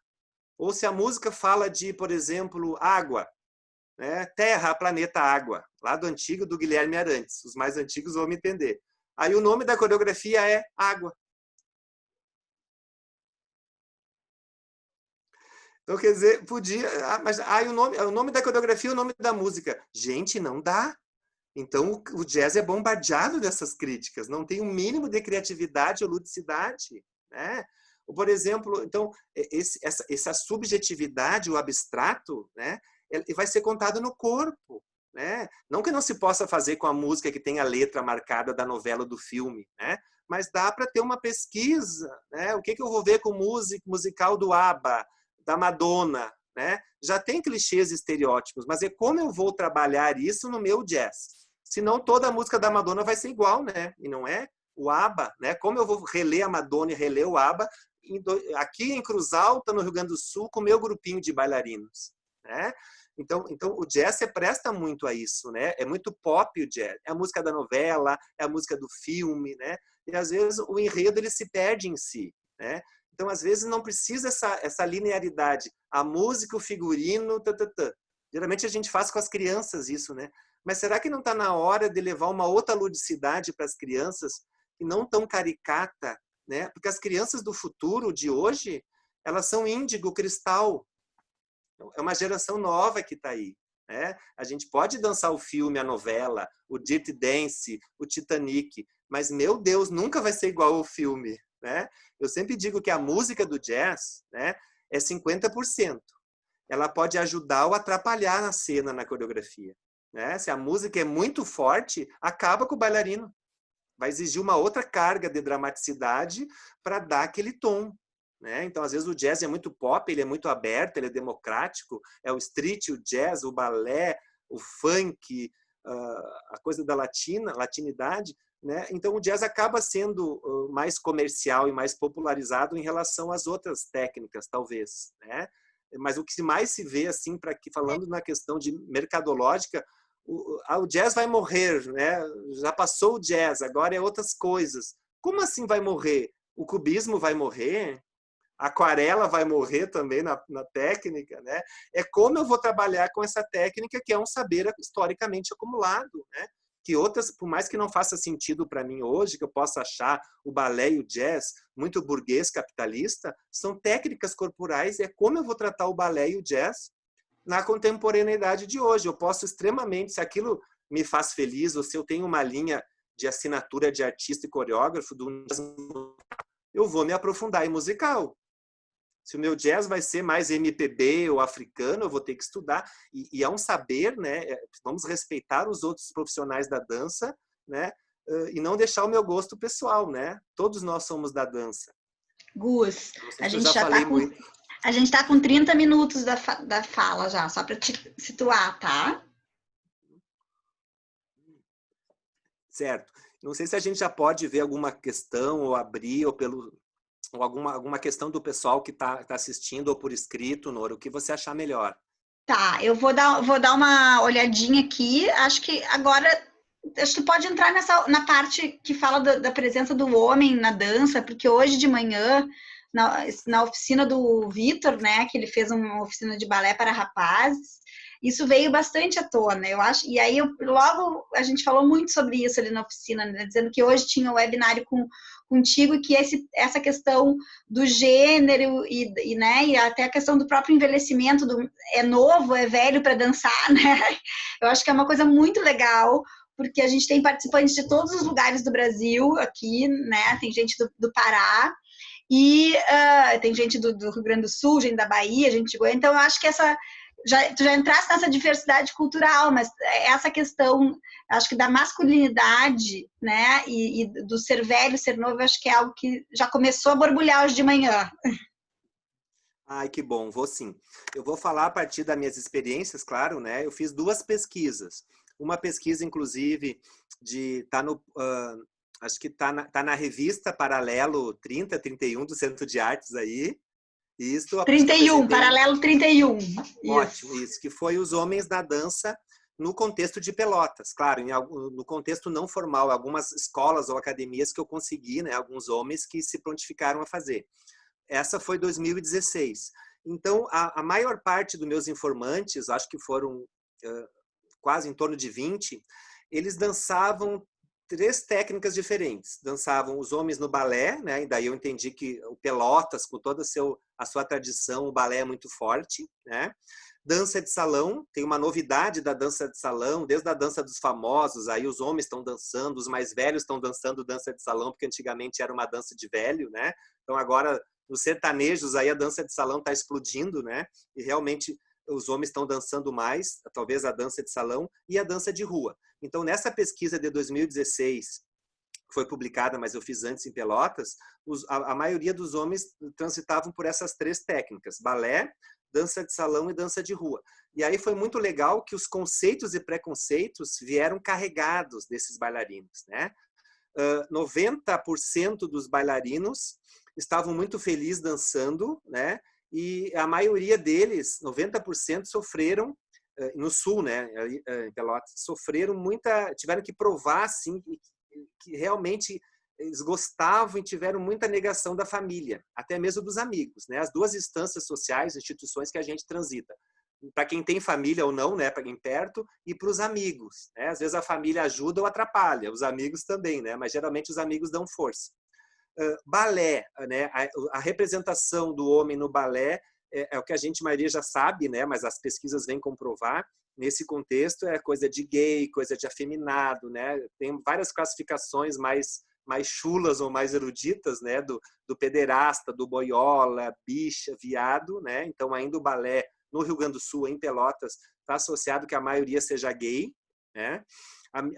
Ou se a música fala de, por exemplo, água, né? Terra, planeta, água, lá do antigo do Guilherme Arantes. Os mais antigos vão me entender. Aí o nome da coreografia é Água. Então, quer dizer, podia... mas o nome da coreografia é o nome da música. Gente, não dá. Então, o jazz é bombardeado dessas críticas. Não tem um mínimo de criatividade ou ludicidade, né? Ou, por exemplo, então, essa subjetividade, o abstrato, né? Ele vai ser contado no corpo, né? Não que não se possa fazer com a música que tem a letra marcada da novela ou do filme, né? Mas dá para ter uma pesquisa, né? O que eu vou ver com musical do ABBA, da Madonna, né? Já tem clichês e estereótipos, mas é como eu vou trabalhar isso no meu jazz. Senão toda a música da Madonna vai ser igual, né? E não é o ABBA, né? Como eu vou reler a Madonna e reler o ABBA aqui em Cruz Alta, no Rio Grande do Sul, com o meu grupinho de bailarinos, né? Então o jazz se presta muito a isso, né? É muito pop o jazz. É a música da novela, é a música do filme, né? E às vezes o enredo ele se perde em si, né? Então às vezes não precisa essa linearidade. A música, o figurino, Geralmente a gente faz com as crianças isso, né? Mas será que não está na hora de levar uma outra ludicidade para as crianças, e não tão caricata, né? Porque as crianças do futuro, de hoje, elas são índigo, cristal. É uma geração nova que está aí, né? A gente pode dançar o filme, a novela, o Dirty Dance, o Titanic, mas, meu Deus, nunca vai ser igual ao filme, né? Eu sempre digo que a música do jazz, né, é 50%. Ela pode ajudar ou atrapalhar na cena, na coreografia, né? Se a música é muito forte, acaba com o bailarino. Vai exigir uma outra carga de dramaticidade para dar aquele tom, né? Então, às vezes, o jazz é muito pop, ele é muito aberto, ele é democrático, é o street, o jazz, o balé, o funk, a coisa da latinidade, né? Então, o jazz acaba sendo mais comercial e mais popularizado em relação às outras técnicas, talvez, né? Mas o que mais se vê, assim, falando na questão de mercadológica, o jazz vai morrer, né? Já passou o jazz, agora é outras coisas. Como assim vai morrer? O cubismo vai morrer? A aquarela vai morrer também na técnica, né? É como eu vou trabalhar com essa técnica, que é um saber historicamente acumulado, né? Que outras, por mais que não faça sentido para mim hoje, que eu possa achar o balé e o jazz muito burguês capitalista, são técnicas corporais, é como eu vou tratar o balé e o jazz na contemporaneidade de hoje. Eu posso extremamente, se aquilo me faz feliz, ou se eu tenho uma linha de assinatura de artista e coreógrafo, eu vou me aprofundar em musical. Se o meu jazz vai ser mais MPB ou africano, eu vou ter que estudar. E é um saber, né? Vamos respeitar os outros profissionais da dança, né? E não deixar o meu gosto pessoal, né? Todos nós somos da dança. Gus, a gente já falei muito. A gente está com 30 minutos da fala já, só para te situar, tá? Certo. Não sei se a gente já pode ver alguma questão ou abrir ou alguma questão do pessoal que está assistindo ou por escrito, Nora, o que você achar melhor. Tá, eu vou dar uma olhadinha aqui. Acho que pode entrar na parte que fala da presença do homem na dança, porque hoje de manhã, na oficina do Vitor, né, que ele fez uma oficina de balé para rapazes, isso veio bastante à tona, eu acho. E aí, logo, a gente falou muito sobre isso ali na oficina, né, dizendo que hoje tinha um webinário contigo e que essa questão do gênero né, e até a questão do próprio envelhecimento, é novo, é velho para dançar, né? Eu acho que é uma coisa muito legal, porque a gente tem participantes de todos os lugares do Brasil aqui, né? Tem gente do Pará, e tem gente do Rio Grande do Sul, gente da Bahia, gente de Goiânia. Então, eu acho que tu já entraste nessa diversidade cultural, mas essa questão, acho que da masculinidade, né, e do ser velho, ser novo, acho que é algo que já começou a borbulhar hoje de manhã. Ai, que bom, vou sim. Eu vou falar a partir das minhas experiências, claro, né? Eu fiz 2 pesquisas. Uma pesquisa, inclusive, acho que tá na revista Paralelo 30, 31 do Centro de Artes aí. Isso, 31, Paralelo 31. Ótimo, isso, que foi os homens da dança no contexto de Pelotas. Claro, no contexto não formal, algumas escolas ou academias que eu consegui, né? Alguns homens que se prontificaram a fazer. Essa foi 2016. Então, a maior parte dos meus informantes, acho que foram quase em torno de 20, eles dançavam 3 técnicas diferentes. Dançavam os homens no balé, né? E daí eu entendi que o Pelotas, com toda a sua tradição, o balé é muito forte, né? Dança de salão, tem uma novidade da dança de salão, desde a dança dos famosos, aí os homens estão dançando, os mais velhos estão dançando dança de salão, porque antigamente era uma dança de velho, né? Então agora, nos sertanejos, aí a dança de salão está explodindo, né? E realmente os homens estão dançando mais, talvez a dança de salão e a dança de rua. Então, nessa pesquisa de 2016, que foi publicada, mas eu fiz antes em Pelotas, a maioria dos homens transitavam por essas 3 técnicas: balé, dança de salão e dança de rua. E aí foi muito legal que os conceitos e preconceitos vieram carregados desses bailarinos, né? 90% dos bailarinos estavam muito felizes dançando, né? E a maioria deles, 90%, sofreram no sul, né, em Pelotas, tiveram que provar assim que realmente eles gostavam e tiveram muita negação da família, até mesmo dos amigos, né? As 2 instâncias sociais, instituições que a gente transita. para quem tem família ou não, né, para quem perto, e para os amigos, né? Às vezes a família ajuda ou atrapalha, os amigos também, né? Mas geralmente os amigos dão força. Balé, né? A representação do homem no balé é o que a gente, a maioria, já sabe, né? Mas as pesquisas vêm comprovar. Nesse contexto é coisa de gay, coisa de afeminado, né? Tem várias classificações mais chulas ou mais eruditas, né? Do pederasta, do boiola, bicha, viado, né? Então ainda o balé no Rio Grande do Sul, em Pelotas, está associado que a maioria seja gay, né?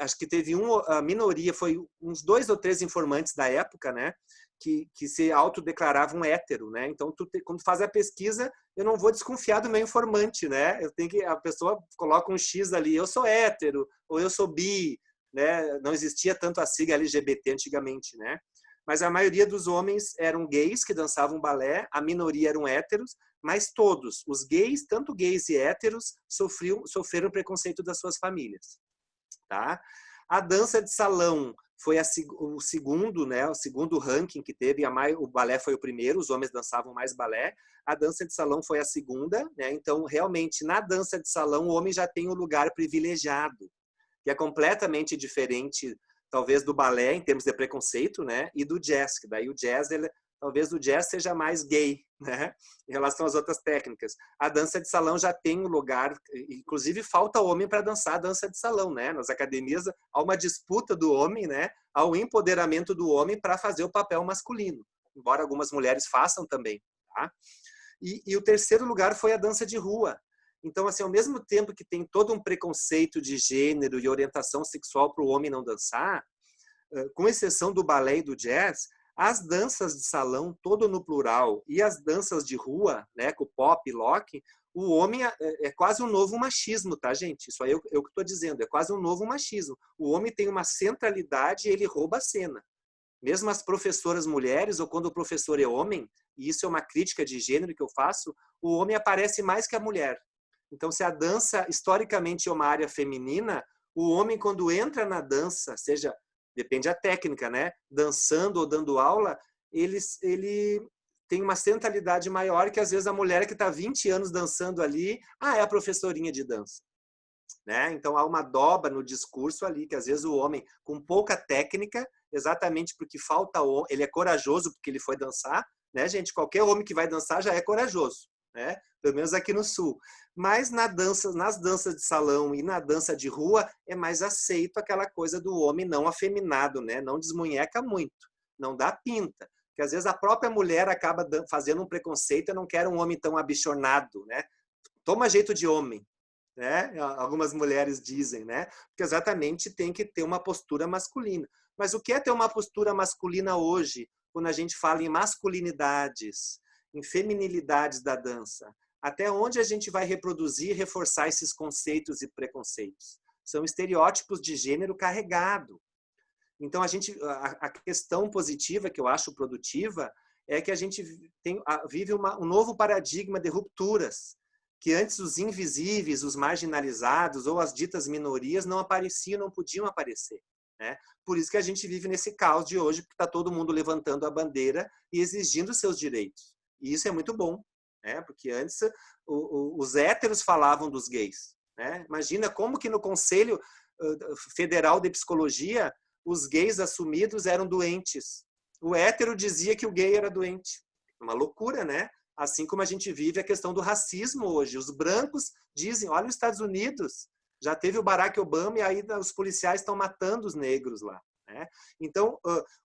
Acho que teve a minoria, foi uns 2 ou 3 informantes da época, né? Que se autodeclaravam hétero, né? Então, quando faz a pesquisa, eu não vou desconfiar do meu informante, né? A pessoa coloca um X ali, eu sou hétero, ou eu sou bi, né? Não existia tanto a sigla LGBT antigamente, né? Mas a maioria dos homens eram gays que dançavam balé, a minoria eram héteros, mas todos, os gays, tanto gays e héteros, sofreram preconceito das suas famílias, tá? A dança de salão foi o segundo, né? O segundo ranking que teve. O balé foi o primeiro, os homens dançavam mais balé. A dança de salão foi a segunda, né? Então, realmente, na dança de salão, o homem já tem um lugar privilegiado, que é completamente diferente, talvez, do balé em termos de preconceito, né? E do jazz, que daí o jazz, talvez o jazz seja mais gay, né? Em relação às outras técnicas. A dança de salão já tem um lugar, inclusive falta homem para dançar a dança de salão, né? Nas academias há uma disputa do homem, né? Há um empoderamento do homem para fazer o papel masculino, embora algumas mulheres façam também, tá? E o terceiro lugar foi a dança de rua. Então, assim, ao mesmo tempo que tem todo um preconceito de gênero e orientação sexual para o homem não dançar, com exceção do balé e do jazz, as danças de salão, todo no plural, e as danças de rua, né, com pop e rock, o homem é quase um novo machismo, tá, gente? Isso aí é eu que estou dizendo, é quase um novo machismo. O homem tem uma centralidade e ele rouba a cena. Mesmo as professoras mulheres, ou quando o professor é homem, e isso é uma crítica de gênero que eu faço, o homem aparece mais que a mulher. Então, se a dança historicamente é uma área feminina, o homem, quando entra na dança, depende da técnica, né? Dançando ou dando aula, ele tem uma centralidade maior que, às vezes, a mulher que está 20 anos dançando ali, é a professorinha de dança. Né? Então, há uma dobra no discurso ali, que, às vezes, o homem, com pouca técnica, exatamente porque falta ele é corajoso porque ele foi dançar, né, gente? Qualquer homem que vai dançar já é corajoso, né? Pelo menos aqui no Sul. Mas nas danças de salão e na dança de rua é mais aceito aquela coisa do homem não afeminado, né? Não desmunheca muito, não dá pinta. Porque às vezes a própria mulher acaba fazendo um preconceito, eu não quero um homem tão abichornado, né? Toma jeito de homem, né? Algumas mulheres dizem, né? Porque exatamente tem que ter uma postura masculina. Mas o que é ter uma postura masculina hoje, quando a gente fala em masculinidades, em feminilidades da dança? Até onde a gente vai reproduzir e reforçar esses conceitos e preconceitos? São estereótipos de gênero carregado. Então, a questão positiva, que eu acho produtiva, é que a gente vive um novo paradigma de rupturas, que antes os invisíveis, os marginalizados ou as ditas minorias não apareciam, não podiam aparecer, né? Por isso que a gente vive nesse caos de hoje, porque está todo mundo levantando a bandeira e exigindo seus direitos. E isso é muito bom, né? Porque antes os héteros falavam dos gays, né? Imagina como que no Conselho Federal de Psicologia os gays assumidos eram doentes. O hétero dizia que o gay era doente. Uma loucura, né? Assim como a gente vive a questão do racismo hoje. Os brancos dizem, olha os Estados Unidos, já teve o Barack Obama e aí os policiais estão matando os negros lá, né? Então,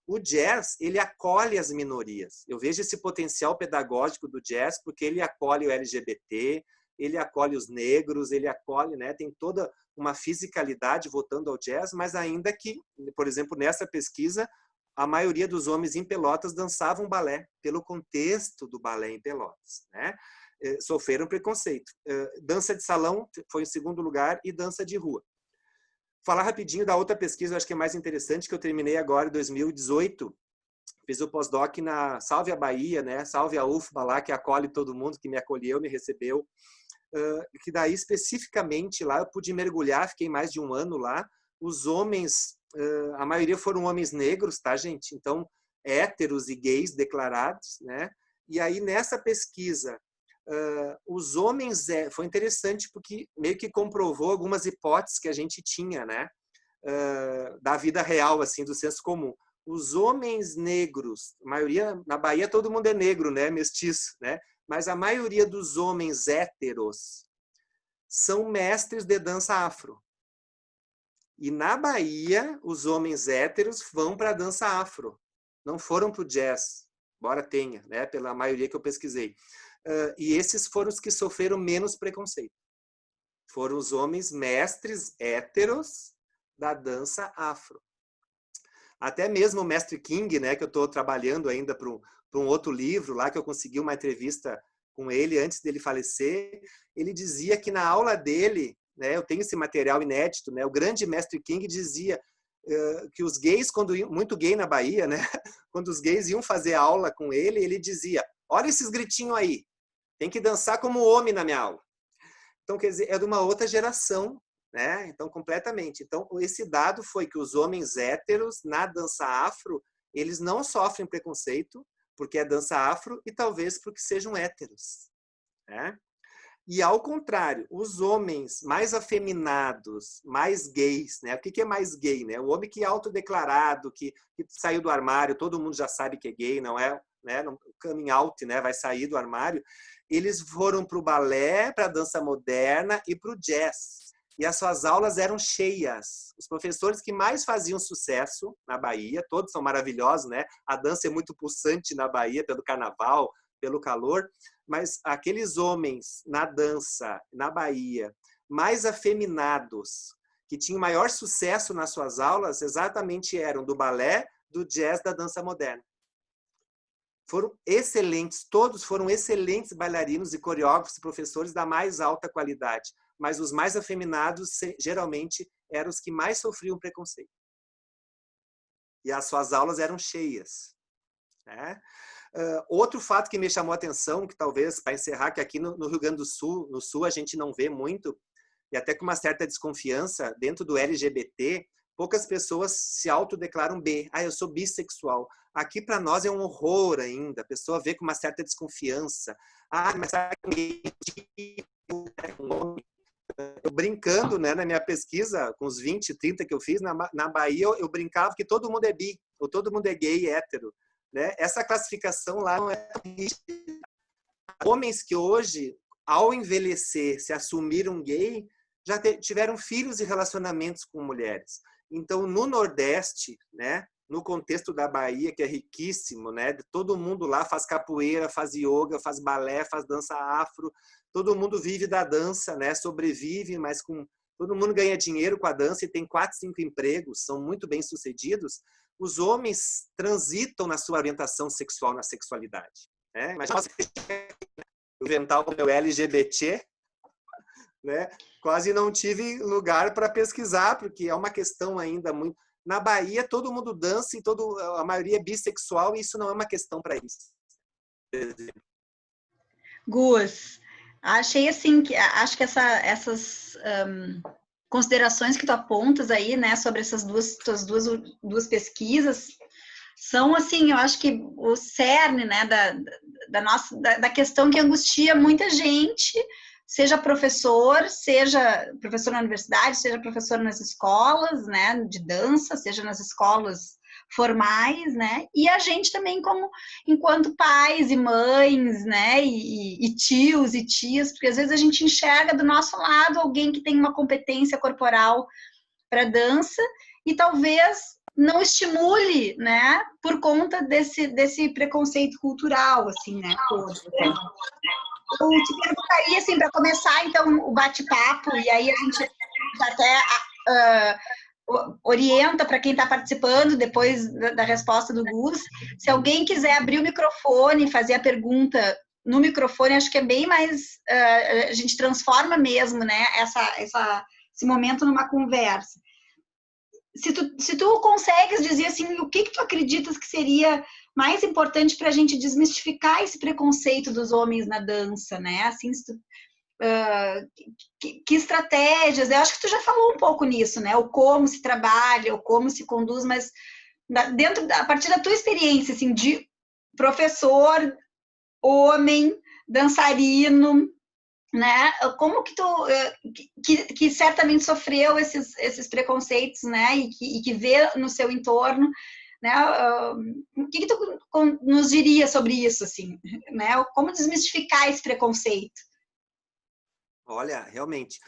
o jazz, ele acolhe as minorias. Eu vejo esse potencial pedagógico do jazz porque ele acolhe o LGBT, ele acolhe os negros, ele acolhe, né? Tem toda uma fisicalidade voltando ao jazz, mas ainda que, por exemplo, nessa pesquisa, a maioria dos homens em Pelotas dançavam balé, pelo contexto do balé em Pelotas, né? Sofreram preconceito. Dança de salão foi em segundo lugar e dança de rua. Falar rapidinho da outra pesquisa, acho que é mais interessante, que eu terminei agora em 2018. Fiz o pós-doc na Salve a Bahia, né? Salve a UFBA lá, que acolhe todo mundo, que me acolheu, me recebeu. Que daí, especificamente, lá eu pude mergulhar, fiquei mais de um ano lá. Os homens, a maioria foram homens negros, tá, gente? Então, héteros e gays declarados, né? E aí, nessa pesquisa, os homens, foi interessante porque meio que comprovou algumas hipóteses que a gente tinha, né? Da vida real, assim, do senso comum. Os homens negros, a maioria, na Bahia todo mundo é negro, né? Mestiço, né? Mas a maioria dos homens héteros são mestres de dança afro. E na Bahia, os homens héteros vão para a dança afro. Não foram para o jazz, embora tenha, né? Pela maioria que eu pesquisei. E esses foram os que sofreram menos preconceito. Foram os homens mestres héteros da dança afro. Até mesmo o mestre King, né, que eu estou trabalhando ainda para um outro livro lá, que eu consegui uma entrevista com ele antes dele falecer, ele dizia que na aula dele, né, eu tenho esse material inédito, né, o grande mestre King dizia que os gays, muito gay na Bahia, né, quando os gays iam fazer aula com ele, ele dizia, olha esses gritinhos aí, tem que dançar como homem na minha aula. Então, quer dizer, é de uma outra geração, né? Então, completamente. Então, esse dado foi que os homens héteros na dança afro, eles não sofrem preconceito, porque é dança afro, e talvez porque sejam héteros, né? E, ao contrário, os homens mais afeminados, mais gays, né? O que é mais gay, né? O homem que é autodeclarado, que saiu do armário, todo mundo já sabe que é gay, não é, né? No coming out, né? Vai sair do armário. Eles foram para o balé, para a dança moderna e para o jazz. E as suas aulas eram cheias. Os professores que mais faziam sucesso na Bahia, todos são maravilhosos, né? A dança é muito pulsante na Bahia, pelo carnaval, pelo calor, mas aqueles homens na dança, na Bahia, mais afeminados, que tinham maior sucesso nas suas aulas, exatamente eram do balé, do jazz, da dança moderna. Foram excelentes, todos foram excelentes bailarinos e coreógrafos e professores da mais alta qualidade, mas os mais afeminados geralmente eram os que mais sofriam preconceito. E as suas aulas eram cheias, né? Outro fato que me chamou a atenção, que talvez, para encerrar, que aqui no Rio Grande do Sul, no Sul a gente não vê muito, e até com uma certa desconfiança, dentro do LGBT, poucas pessoas se autodeclaram B. Eu sou bissexual. Aqui, para nós, é um horror ainda. A pessoa vê com uma certa desconfiança. Mas sabe que eu brincando, né, na minha pesquisa, com os 20, 30 que eu fiz, na Bahia, eu brincava que todo mundo é bi, ou todo mundo é gay e hétero. Né? Essa classificação lá não é tão rígida. Homens que hoje, ao envelhecer, se assumiram gay, já tiveram filhos e relacionamentos com mulheres. Então, no Nordeste, né, no contexto da Bahia, que é riquíssimo, né, todo mundo lá faz capoeira, faz yoga, faz balé, faz dança afro, todo mundo vive da dança, né, sobrevive, mas todo mundo ganha dinheiro com a dança e tem 4, 5 empregos, são muito bem-sucedidos. Os homens transitam na sua orientação sexual, na sexualidade. Né? Imagina eu inventar o meu LGBT, né? Quase não tive lugar para pesquisar, porque é uma questão ainda muito... Na Bahia, todo mundo dança e a maioria é bissexual, e isso não é uma questão para isso. Gus, achei assim, acho que essas considerações que tu apontas aí, né, sobre essas duas pesquisas, são, assim, eu acho que o cerne, né, da questão que angustia muita gente, seja professor na universidade, seja professor nas escolas, né, de dança, seja nas escolas formais, né, e a gente também enquanto pais e mães, né, e tios e tias, porque às vezes a gente enxerga do nosso lado alguém que tem uma competência corporal para dança e talvez não estimule, né, por conta desse preconceito cultural, assim, né, todo. Eu te perguntaria, assim, para começar, então, o bate-papo, e aí a gente até orienta para quem está participando, depois da resposta do Gus, se alguém quiser abrir o microfone, fazer a pergunta no microfone, acho que é bem mais, a gente transforma mesmo, né, esse momento numa conversa. Se tu consegues dizer, assim, o que tu acreditas que seria mais importante para a gente desmistificar esse preconceito dos homens na dança, né? Assim, que estratégias? Eu acho que tu já falou um pouco nisso, né? O como se trabalha, o como se conduz, mas a partir da tua experiência, assim, de professor, homem, dançarino, né? Como que tu, que certamente sofreu esses preconceitos, né? E que vê no seu entorno, né? O que tu nos diria sobre isso, assim, né? Como desmistificar esse preconceito? Olha, realmente,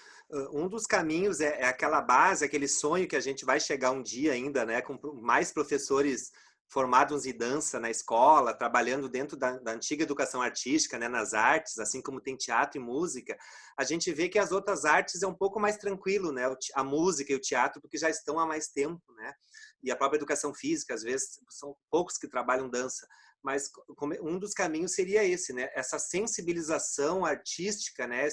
um dos caminhos é aquela base, aquele sonho que a gente vai chegar um dia ainda, né, com mais professores formados em dança na escola, trabalhando dentro da antiga educação artística, né, nas artes, assim como tem teatro e música. A gente vê que as outras artes é um pouco mais tranquilo, né, a música e o teatro, porque já estão há mais tempo, né, e a própria educação física, às vezes, são poucos que trabalham dança. Mas um dos caminhos seria esse, né, essa sensibilização artística, né,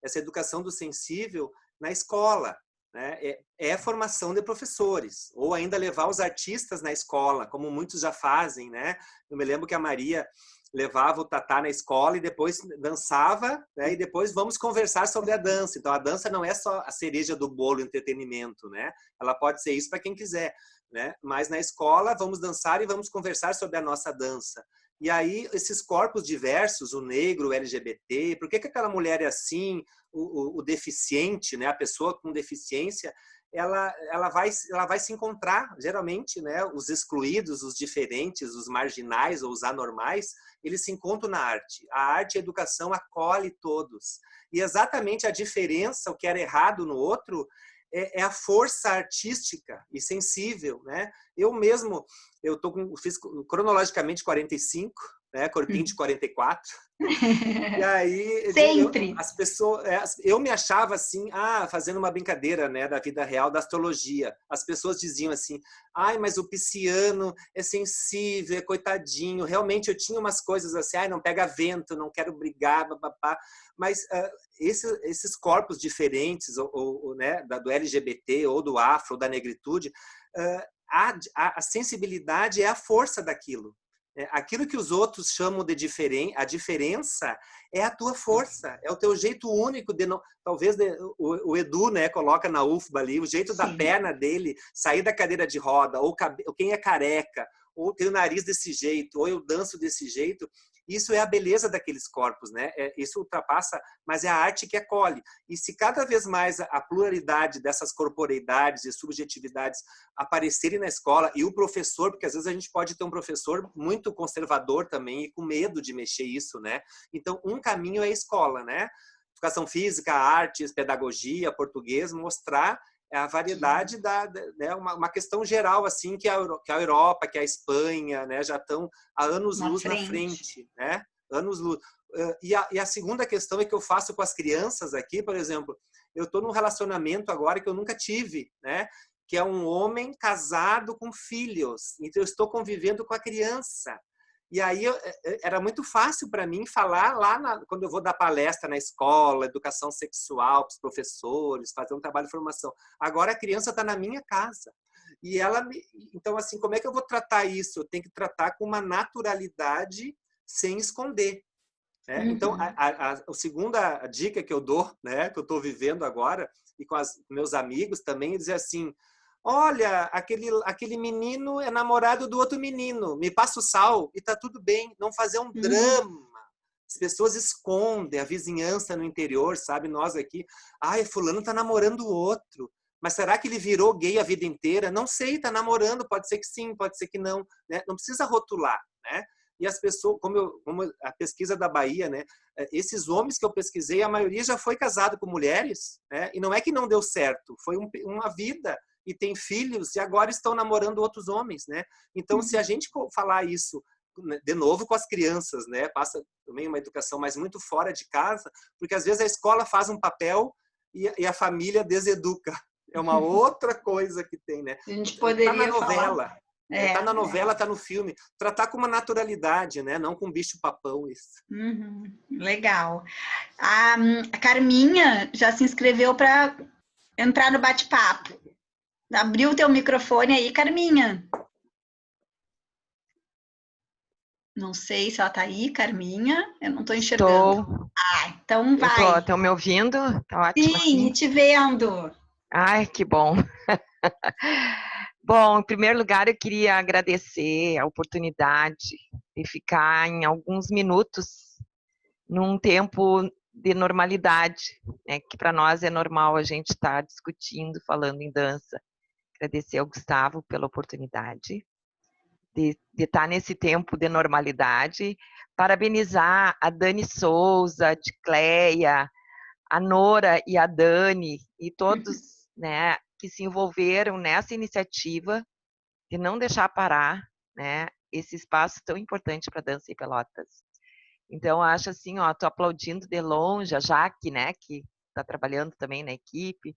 essa educação do sensível na escola, né? É a formação de professores, ou ainda levar os artistas na escola, como muitos já fazem, né? Eu me lembro que a Maria levava o Tatá na escola e depois dançava, né? E depois vamos conversar sobre a dança. Então, a dança não é só a cereja do bolo, entretenimento, né? Ela pode ser isso para quem quiser, né? Mas na escola, vamos dançar e vamos conversar sobre a nossa dança. E aí, esses corpos diversos, o negro, o LGBT, por que aquela mulher é assim, o deficiente, né, a pessoa com deficiência, ela vai se encontrar, geralmente, né, os excluídos, os diferentes, os marginais ou os anormais, eles se encontram na arte. A arte e a educação acolhe todos. E exatamente a diferença, o que era errado no outro, é a força artística e sensível, né? Eu mesmo, fiz cronologicamente 45, né? Corpinho de 44. E aí, Sempre. as pessoas, eu me achava assim, fazendo uma brincadeira, né, da vida real, da astrologia. As pessoas diziam assim, mas o pisciano é sensível, é coitadinho. Realmente eu tinha umas coisas assim, não pega vento, não quero brigar, papapá. Mas esses corpos diferentes, ou né, do LGBT, ou do afro, ou da negritude, a sensibilidade é a força daquilo. Aquilo que os outros chamam de a diferença é a tua força, é o teu jeito único de talvez o Edu, né, coloca na UFBA ali o jeito da perna dele sair da cadeira de roda, ou quem é careca, ou tem o nariz desse jeito, ou eu danço desse jeito. Isso é a beleza daqueles corpos, né? Isso ultrapassa, mas é a arte que acolhe. E se cada vez mais a pluralidade dessas corporeidades e subjetividades aparecerem na escola, e o professor, porque às vezes a gente pode ter um professor muito conservador também e com medo de mexer isso, né? Então, um caminho é a escola, né? Educação física, artes, pedagogia, português, mostrar a variedade né, uma questão geral assim que a Europa, que a Espanha, né, já estão há anos-luz na frente, né? Anos-luz. E a segunda questão é que eu faço com as crianças aqui, por exemplo, eu estou num relacionamento agora que eu nunca tive, né? Que é um homem casado com filhos, então eu estou convivendo com a criança. E aí era muito fácil para mim falar quando eu vou dar palestra na escola, educação sexual para os professores, fazer um trabalho de formação. Agora a criança está na minha casa. E então, assim, como é que eu vou tratar isso? Eu tenho que tratar com uma naturalidade sem esconder. Né? Então, a segunda dica que eu dou, né, que eu estou vivendo agora, e com meus amigos também, é dizer assim, olha, aquele menino é namorado do outro menino, me passa o sal e tá tudo bem, não fazer um drama. As pessoas escondem, a vizinhança no interior, sabe? Nós aqui, fulano tá namorando o outro. Mas será que ele virou gay a vida inteira? Não sei, tá namorando, pode ser que sim, pode ser que não. Né? Não precisa rotular, né? E as pessoas, como a pesquisa da Bahia, né? Esses homens que eu pesquisei, a maioria já foi casado com mulheres, né? E não é que não deu certo, foi uma vida, e tem filhos, e agora estão namorando outros homens, né? Então, se a gente falar isso, de novo com as crianças, né? Passa também uma educação, mas muito fora de casa, porque às vezes a escola faz um papel e a família deseduca. É uma outra coisa que tem, né? A gente poderia tá na novela. falar. Tá na novela, tá no filme. Tratar com uma naturalidade, né? Não com bicho-papão, isso. Legal. A Carminha já se inscreveu para entrar no bate-papo. Abriu o teu microfone aí, Carminha. Não sei se ela tá aí, Carminha. Eu não tô enxergando. Estou. Então vai. Estão me ouvindo? Tá ótimo. Sim, te vendo. Ai, que bom. Bom, em primeiro lugar, eu queria agradecer a oportunidade de ficar em alguns minutos num tempo de normalidade, né, que para nós é normal a gente estar discutindo, falando em dança. Agradecer ao Gustavo pela oportunidade de estar nesse tempo de normalidade. Parabenizar a Dani Souza, a Cleia, a Nora e a Dani e todos, né, que se envolveram nessa iniciativa de não deixar parar, né, esse espaço tão importante para dança em Pelotas. Então, acho assim, ó, tô aplaudindo de longe a Jaque, né, que está trabalhando também na equipe,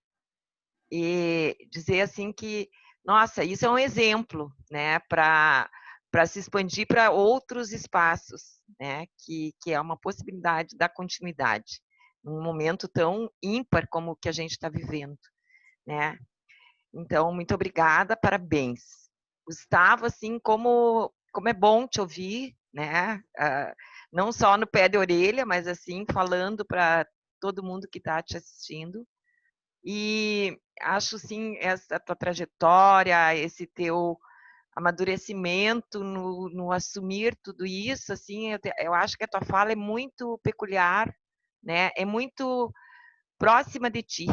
e dizer assim que, nossa, isso é um exemplo, né, para se expandir para outros espaços, né, que é uma possibilidade da continuidade, num momento tão ímpar como o que a gente está vivendo, né. Então, muito obrigada, parabéns. Gustavo, assim, como é bom te ouvir, né, não só no pé de orelha, mas assim, falando para todo mundo que está te assistindo. E acho, sim, essa tua trajetória, esse teu amadurecimento no assumir tudo isso, assim, eu acho que a tua fala é muito peculiar, né? É muito próxima de ti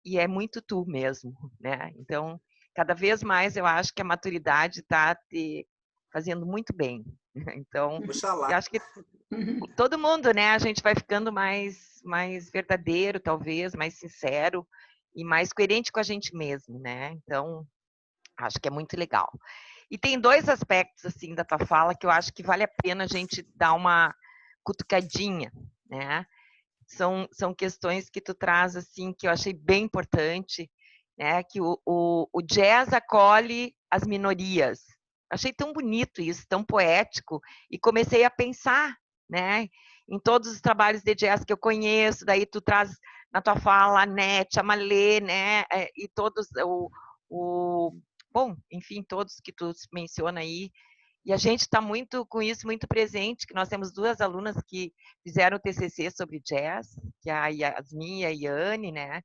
e é muito tu mesmo, né? Então, cada vez mais eu acho que a maturidade está te fazendo muito bem. Então, eu Oxalá. acho que todo mundo, né? A gente vai ficando mais verdadeiro, talvez, mais sincero e mais coerente com a gente mesmo, né? Então, acho que é muito legal. E tem dois aspectos, assim, da tua fala que eu acho que vale a pena a gente dar uma cutucadinha, né? São questões que tu traz, assim, que eu achei bem importante, né? Que o jazz acolhe as minorias. Achei tão bonito isso, tão poético, e comecei a pensar, né? Em todos os trabalhos de jazz que eu conheço, daí tu traz na tua fala a Nete, a Malê, né? E todos bom, enfim, todos que tu menciona aí. E a gente está muito com isso muito presente, que nós temos duas alunas que fizeram o TCC sobre jazz, que é a Yasmin e a Yane, né?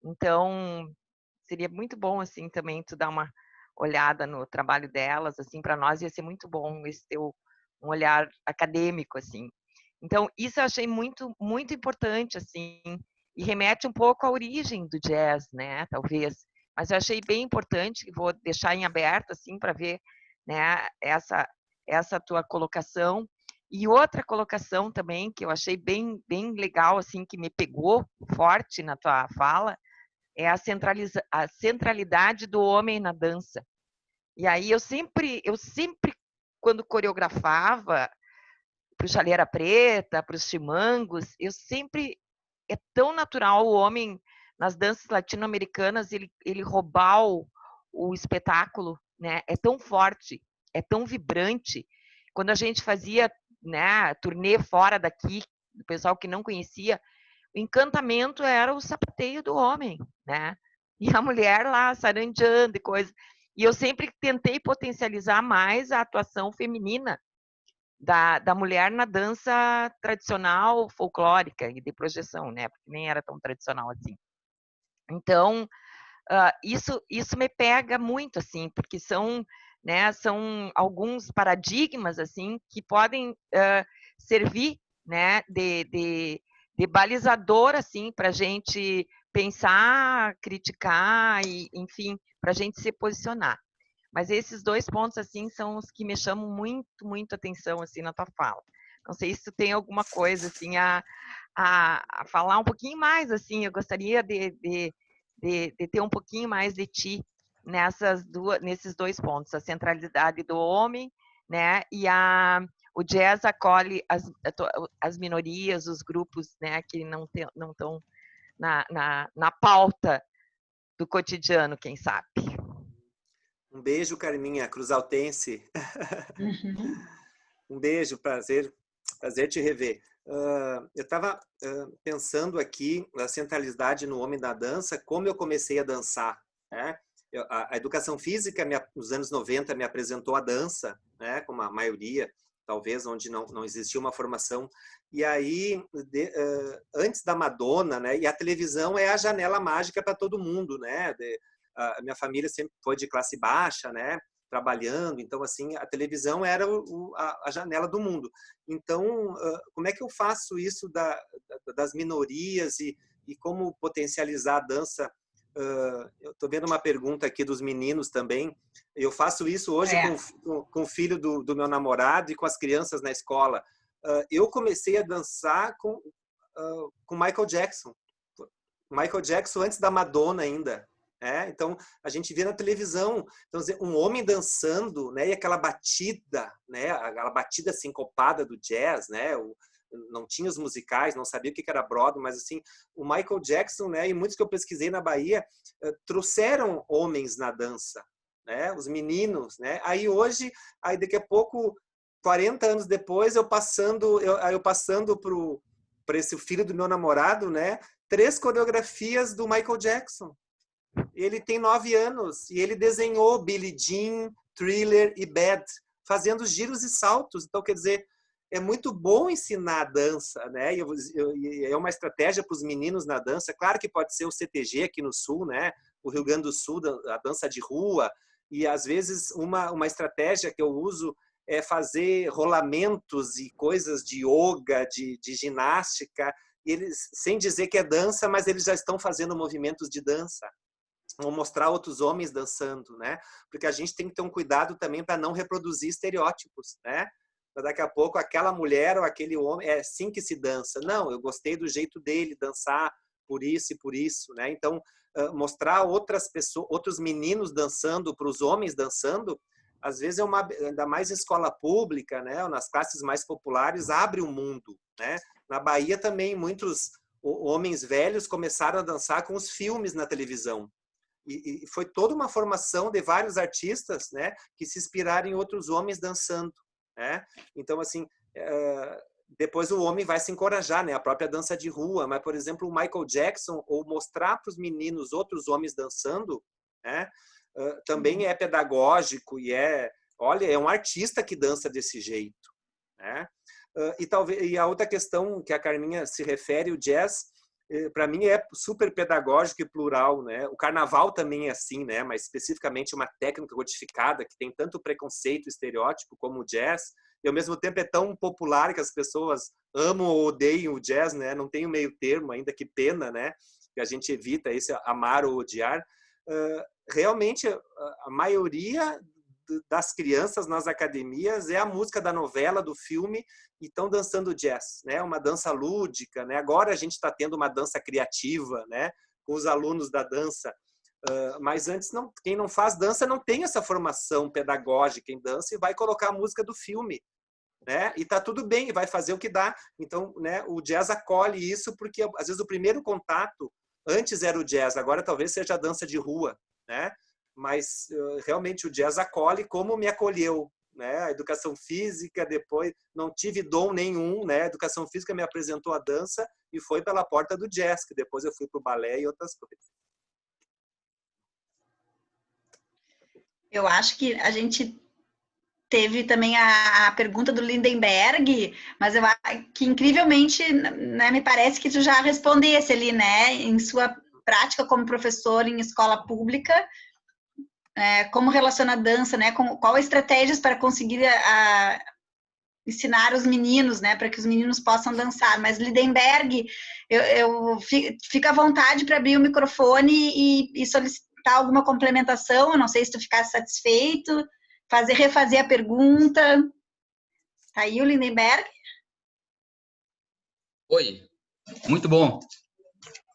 Então, seria muito bom, assim, também tu dar uma olhada no trabalho delas, assim, para nós ia ser muito bom esse teu um olhar acadêmico, assim. Então, isso eu achei muito, muito importante, assim, e remete um pouco à origem do jazz, né, talvez. Mas eu achei bem importante, vou deixar em aberto, assim, para ver, né, essa tua colocação. E outra colocação também, que eu achei bem, bem legal, assim, que me pegou forte na tua fala, é a centralidade do homem na dança. E aí eu sempre quando coreografava para o Chaleira Preta, para os Chimangos, eu sempre é tão natural o homem nas danças latino-americanas ele roubar o espetáculo, né? É tão forte, é tão vibrante. Quando a gente fazia, né, turnê fora daqui, do pessoal que não conhecia, o encantamento era o sapateio do homem, né? E a mulher lá saranjando e coisa. E eu sempre tentei potencializar mais a atuação feminina da mulher na dança tradicional, folclórica e de projeção, né? Porque nem era tão tradicional assim. Então, isso me pega muito, assim, porque são alguns paradigmas, assim, que podem servir, né, de balizador, assim, para a gente pensar, criticar e, enfim, para a gente se posicionar. Mas esses dois pontos, assim, são os que me chamam muito, muito atenção, assim, na tua fala. Não sei se tu tem alguma coisa, assim, a falar um pouquinho mais, assim, eu gostaria de ter um pouquinho mais de ti nesses dois pontos, a centralidade do homem, né, e o jazz acolhe as minorias, os grupos, né, que não estão na pauta do cotidiano, quem sabe. Um beijo, Carminha, cruzaltense. Uhum. Um beijo, prazer te rever. Eu estava pensando aqui na centralidade no homem da dança, como eu comecei a dançar, né? A educação física, nos anos 90, me apresentou a dança, né? Como a maioria, talvez, onde não existia uma formação. E aí, antes da Madonna, né? E a televisão é a janela mágica para todo mundo, né? A minha família sempre foi de classe baixa, né? trabalhando. Então, assim, a televisão era a janela do mundo. Então, como é que eu faço isso das minorias e como potencializar a dança? Eu estou vendo uma pergunta aqui dos meninos também. Eu faço isso hoje com o filho do meu namorado e com as crianças na escola. Eu comecei a dançar com Michael Jackson. Michael Jackson antes da Madonna ainda. Então, a gente vê na televisão, então, um homem dançando, né, e aquela batida, né, aquela batida sincopada do jazz, né, não tinha os musicais, não sabia o que era Broadway, mas assim, o Michael Jackson, né, e muitos que eu pesquisei na Bahia, trouxeram homens na dança, né, os meninos, né, aí hoje, aí daqui a pouco, 40 anos depois, eu passando para esse filho do meu namorado, né, 3 coreografias do Michael Jackson. Ele tem 9 anos e ele desenhou Billie Jean, Thriller e Bad, fazendo giros e saltos. Então, quer dizer, é muito bom ensinar a dança, né? E é uma estratégia para os meninos na dança. Claro que pode ser o CTG aqui no Sul, né? O Rio Grande do Sul, a dança de rua. E, às vezes, uma estratégia que eu uso é fazer rolamentos e coisas de yoga, de ginástica. E eles, sem dizer que é dança, mas eles já estão fazendo movimentos de dança. Ou mostrar outros homens dançando, né? Porque a gente tem que ter um cuidado também para não reproduzir estereótipos, né? Daqui a pouco aquela mulher ou aquele homem é assim que se dança. Não, eu gostei do jeito dele dançar por isso e por isso, né? Então, mostrar outras pessoas, outros meninos dançando para os homens dançando, às vezes ainda mais em escola pública, né? Ou nas classes mais populares, abre o mundo, né? Na Bahia também muitos homens velhos começaram a dançar com os filmes na televisão. E foi toda uma formação de vários artistas, né, que se inspiraram em outros homens dançando, né? Então, assim, depois o homem vai se encorajar, né, a própria dança de rua. Mas, por exemplo, o Michael Jackson, ou mostrar para os meninos outros homens dançando, né, também é pedagógico e olha, é um artista que dança desse jeito, né? E a outra questão que a Carminha se refere, o jazz, para mim é super pedagógico e plural, né? O carnaval também é assim, né? Mas especificamente uma técnica codificada que tem tanto preconceito e estereótipo como o jazz, e ao mesmo tempo é tão popular que as pessoas amam ou odeiam o jazz, né? Não tem o meio termo ainda, que pena, né? Que a gente evita esse amar ou odiar. Realmente, a maioria das crianças nas academias é a música da novela, do filme, e estão dançando jazz, né? Uma dança lúdica, né? Agora a gente está tendo uma dança criativa, né? Com os alunos da dança. Mas antes, quem não faz dança não tem essa formação pedagógica em dança e vai colocar a música do filme, né? E tá tudo bem, vai fazer o que dá. Então, né? O jazz acolhe isso porque, às vezes, o primeiro contato antes era o jazz, agora talvez seja a dança de rua, né? Mas realmente o jazz acolhe como me acolheu, né? A educação física, depois não tive dom nenhum, né? A educação física me apresentou a dança e foi pela porta do jazz, que depois eu fui para o balé e outras coisas. Eu acho que a gente teve também a pergunta do Lindenberg, mas eu acho que incrivelmente, né, me parece que tu já respondesse ali, né? Em sua prática como professor em escola pública, como relaciona a dança, né? Qual estratégias para conseguir ensinar os meninos, né? Para que os meninos possam dançar. Mas, Lindenberg, eu fico à vontade para abrir o microfone e solicitar alguma complementação. Eu não sei se tu ficasse satisfeito, refazer a pergunta. Tá aí o Lindenberg? Oi, muito bom.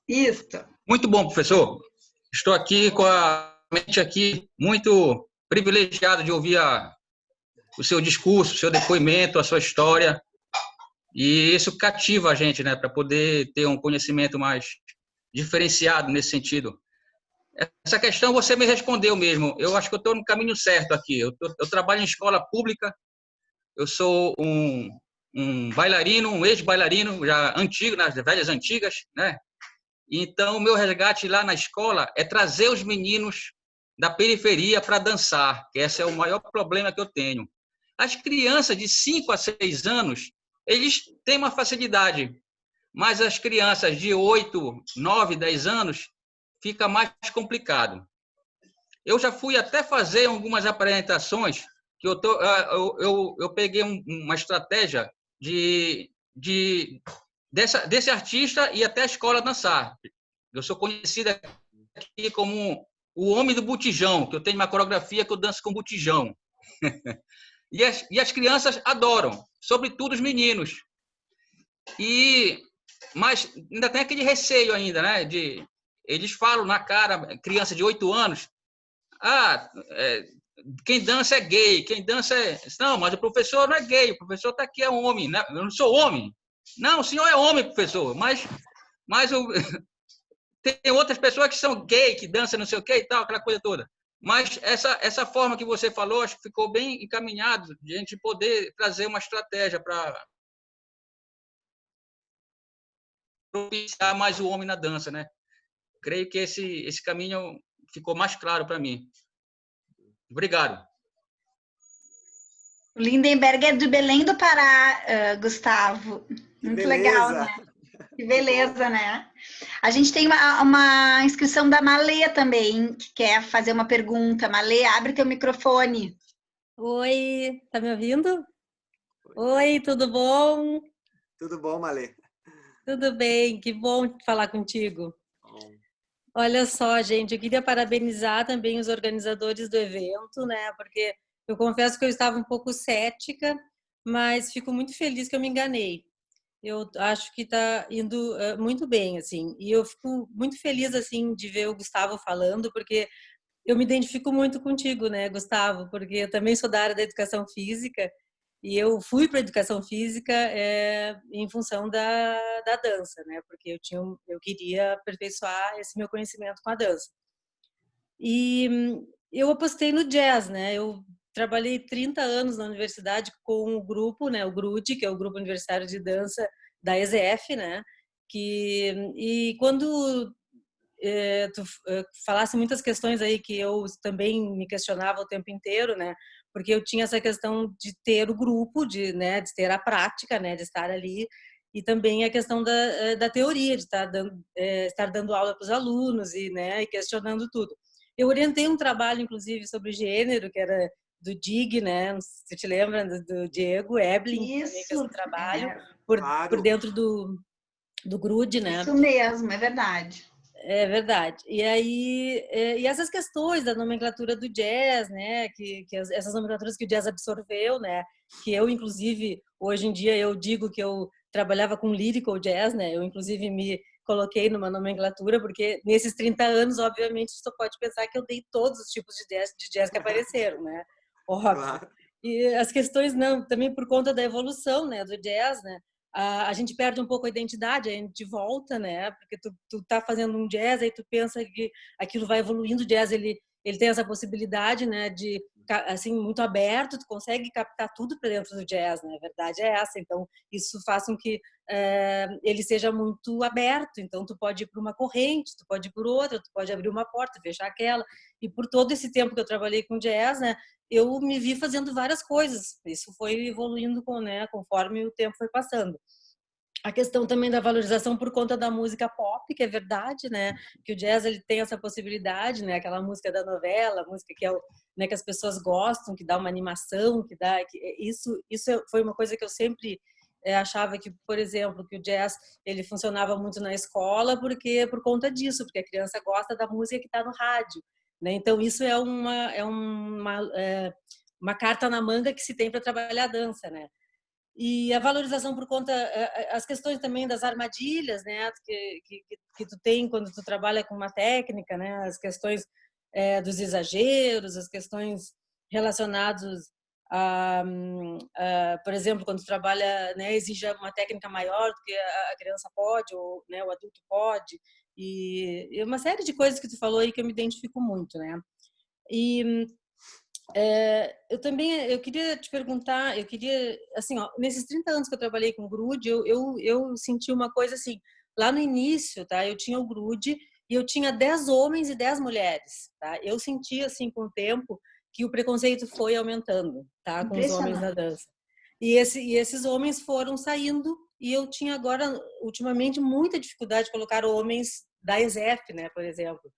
Isso. Muito bom, professor. Estou aqui com a mente aqui muito privilegiado de ouvir o seu discurso, o seu depoimento, a sua história. E isso cativa a gente, né, para poder ter um conhecimento mais diferenciado nesse sentido. Essa questão você me respondeu mesmo. Eu acho que eu estou no caminho certo aqui. Eu trabalho em escola pública. Eu sou um bailarino, um ex-bailarino, já antigo, nas velhas antigas, né? Então, o meu resgate lá na escola é trazer os meninos da periferia para dançar, que esse é o maior problema que eu tenho. As crianças de 5 a 6 anos, eles têm uma facilidade, mas as crianças de 8, 9, 10 anos, fica mais complicado. eu já fui até fazer algumas apresentações que eu peguei uma estratégia desse artista e até a escola dançar. Eu sou conhecido aqui como o homem do botijão, que eu tenho uma coreografia que eu danço com botijão. E as crianças adoram, sobretudo os meninos. Mas ainda tem aquele receio ainda, né? Eles falam na cara, criança de 8 anos, quem dança é gay, quem dança é... Não, mas o professor não é gay, o professor está aqui, é homem, né? Eu não sou homem. Não, o senhor é homem, professor, mas tem outras pessoas que são gay, que dançam não sei o que e tal, aquela coisa toda. Mas essa forma que você falou, acho que ficou bem encaminhado de a gente poder trazer uma estratégia para propiciar mais o homem na dança, né? Creio que esse caminho ficou mais claro para mim. Obrigado. O Lindenberg é de Belém do Pará, Gustavo. Muito legal, né? Que beleza, né? A gente tem uma inscrição da Malê também, que quer fazer uma pergunta. Malê, abre teu microfone. Oi, tá me ouvindo? Oi, tudo bom? Tudo bom, Malê? Tudo bem, que bom falar contigo. Olha só, gente, eu queria parabenizar também os organizadores do evento, né? Porque eu confesso que eu estava um pouco cética, mas fico muito feliz que eu me enganei. Eu acho que está indo muito bem, assim. E eu fico muito feliz, assim, de ver o Gustavo falando, porque eu me identifico muito contigo, né, Gustavo? Porque eu também sou da área da educação física e eu fui para a educação física em função da dança, né? Porque eu queria aperfeiçoar esse meu conhecimento com a dança. E eu apostei no jazz, né? Eu trabalhei 30 anos na universidade com o grupo, né, o GRUD, que é o Grupo Universitário de Dança da ESEF, né? E quando tu falasse muitas questões aí que eu também me questionava o tempo inteiro, né? Porque eu tinha essa questão de ter o grupo, de ter a prática, né? De estar ali, e também a questão da teoria, de estar dando aula para os alunos e questionando tudo. Eu orientei um trabalho, inclusive, sobre gênero, que era do DIG, né? Não sei se você te lembra, do Diego Eblin, que também fez um trabalho por dentro do GRUD, né? Isso mesmo, é verdade. É verdade. E aí, e essas questões da nomenclatura do jazz, né? Essas nomenclaturas que o jazz absorveu, né? Que eu, inclusive, hoje em dia eu digo que eu trabalhava com lyrical jazz, né? Eu, inclusive, me coloquei numa nomenclatura, porque nesses 30 anos, obviamente, você pode pensar que eu dei todos os tipos de jazz que apareceram, né? Óbvio. Claro. E as questões, não, também por conta da evolução, né, do jazz, né? A gente perde um pouco a identidade, a gente volta, né? Porque tu tá fazendo um jazz, aí tu pensa que aquilo vai evoluindo, o jazz ele tem essa possibilidade, né, de assim muito aberto, tu consegue captar tudo para dentro do jazz, né? A verdade é essa. Então isso faz com que ele seja muito aberto. Então tu pode ir por uma corrente, tu pode ir por outra, tu pode abrir uma porta, fechar aquela. E por todo esse tempo que eu trabalhei com jazz, né, eu me vi fazendo várias coisas. Isso foi evoluindo conforme o tempo foi passando. A questão também da valorização por conta da música pop, que é verdade, né? Que o jazz ele tem essa possibilidade, né? Aquela música da novela, música que que as pessoas gostam, que dá uma animação, isso foi uma coisa que eu sempre achava que, por exemplo, que o jazz ele funcionava muito na escola por conta disso, porque a criança gosta da música que está no rádio, né? Então isso é uma carta na manga que se tem para trabalhar a dança, né? E a valorização por conta as questões também das armadilhas, né, que tu tem quando tu trabalha com uma técnica, né, as questões dos exageros, as questões relacionadas por exemplo, quando tu trabalha, né, exige uma técnica maior do que a criança pode ou, né, o adulto pode, e uma série de coisas que tu falou aí que eu me identifico muito, né. E eu queria te perguntar, assim, ó, nesses 30 anos que eu trabalhei com GRUD, eu senti uma coisa assim, lá no início, tá? Eu tinha o GRUD e eu tinha 10 homens e 10 mulheres, tá? Eu senti, assim, com o tempo, que o preconceito foi aumentando, tá? Com os homens na dança. E esses homens foram saindo e eu tinha agora, ultimamente, muita dificuldade de colocar homens da ESEF, né, por exemplo.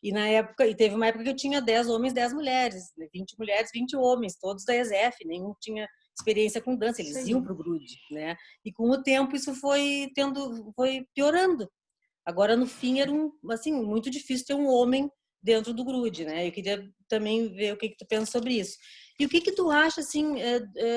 E na época, e teve uma época que eu tinha 10 homens, 10 mulheres, 20 mulheres, 20 homens, todos da ESEF, nenhum tinha experiência com dança, eles Sim. iam para o grude, né? E com o tempo isso foi piorando. Agora no fim era assim, muito difícil ter um homem dentro do grude, né? Eu queria também ver o que tu pensa sobre isso. E o que tu acha assim,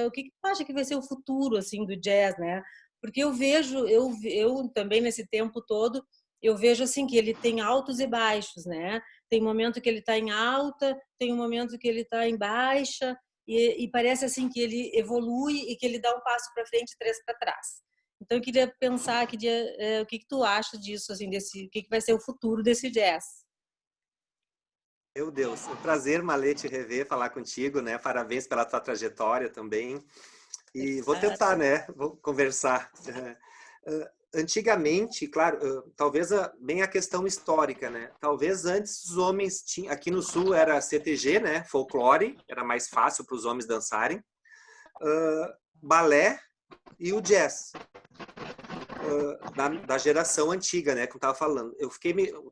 o que tu acha que vai ser o futuro assim do jazz, né? Porque eu vejo, eu também nesse tempo todo, eu vejo assim que ele tem altos e baixos, né? Tem momento que ele está em alta, tem um momento que ele está em baixa, e parece assim que ele evolui e que ele dá um passo para frente e 3 para trás. Então eu queria pensar, o que tu acha disso, assim, o que vai ser o futuro desse jazz? Meu Deus, um prazer, Malê, te rever, falar contigo, né? Parabéns pela tua trajetória também. E vou tentar, né? Vou conversar. Antigamente, claro, talvez bem a questão histórica, né? Talvez antes os homens tinham, aqui no Sul era CTG, né? Folclore, era mais fácil para os homens dançarem. Balé e o jazz. Da geração antiga, né? Como eu estava falando.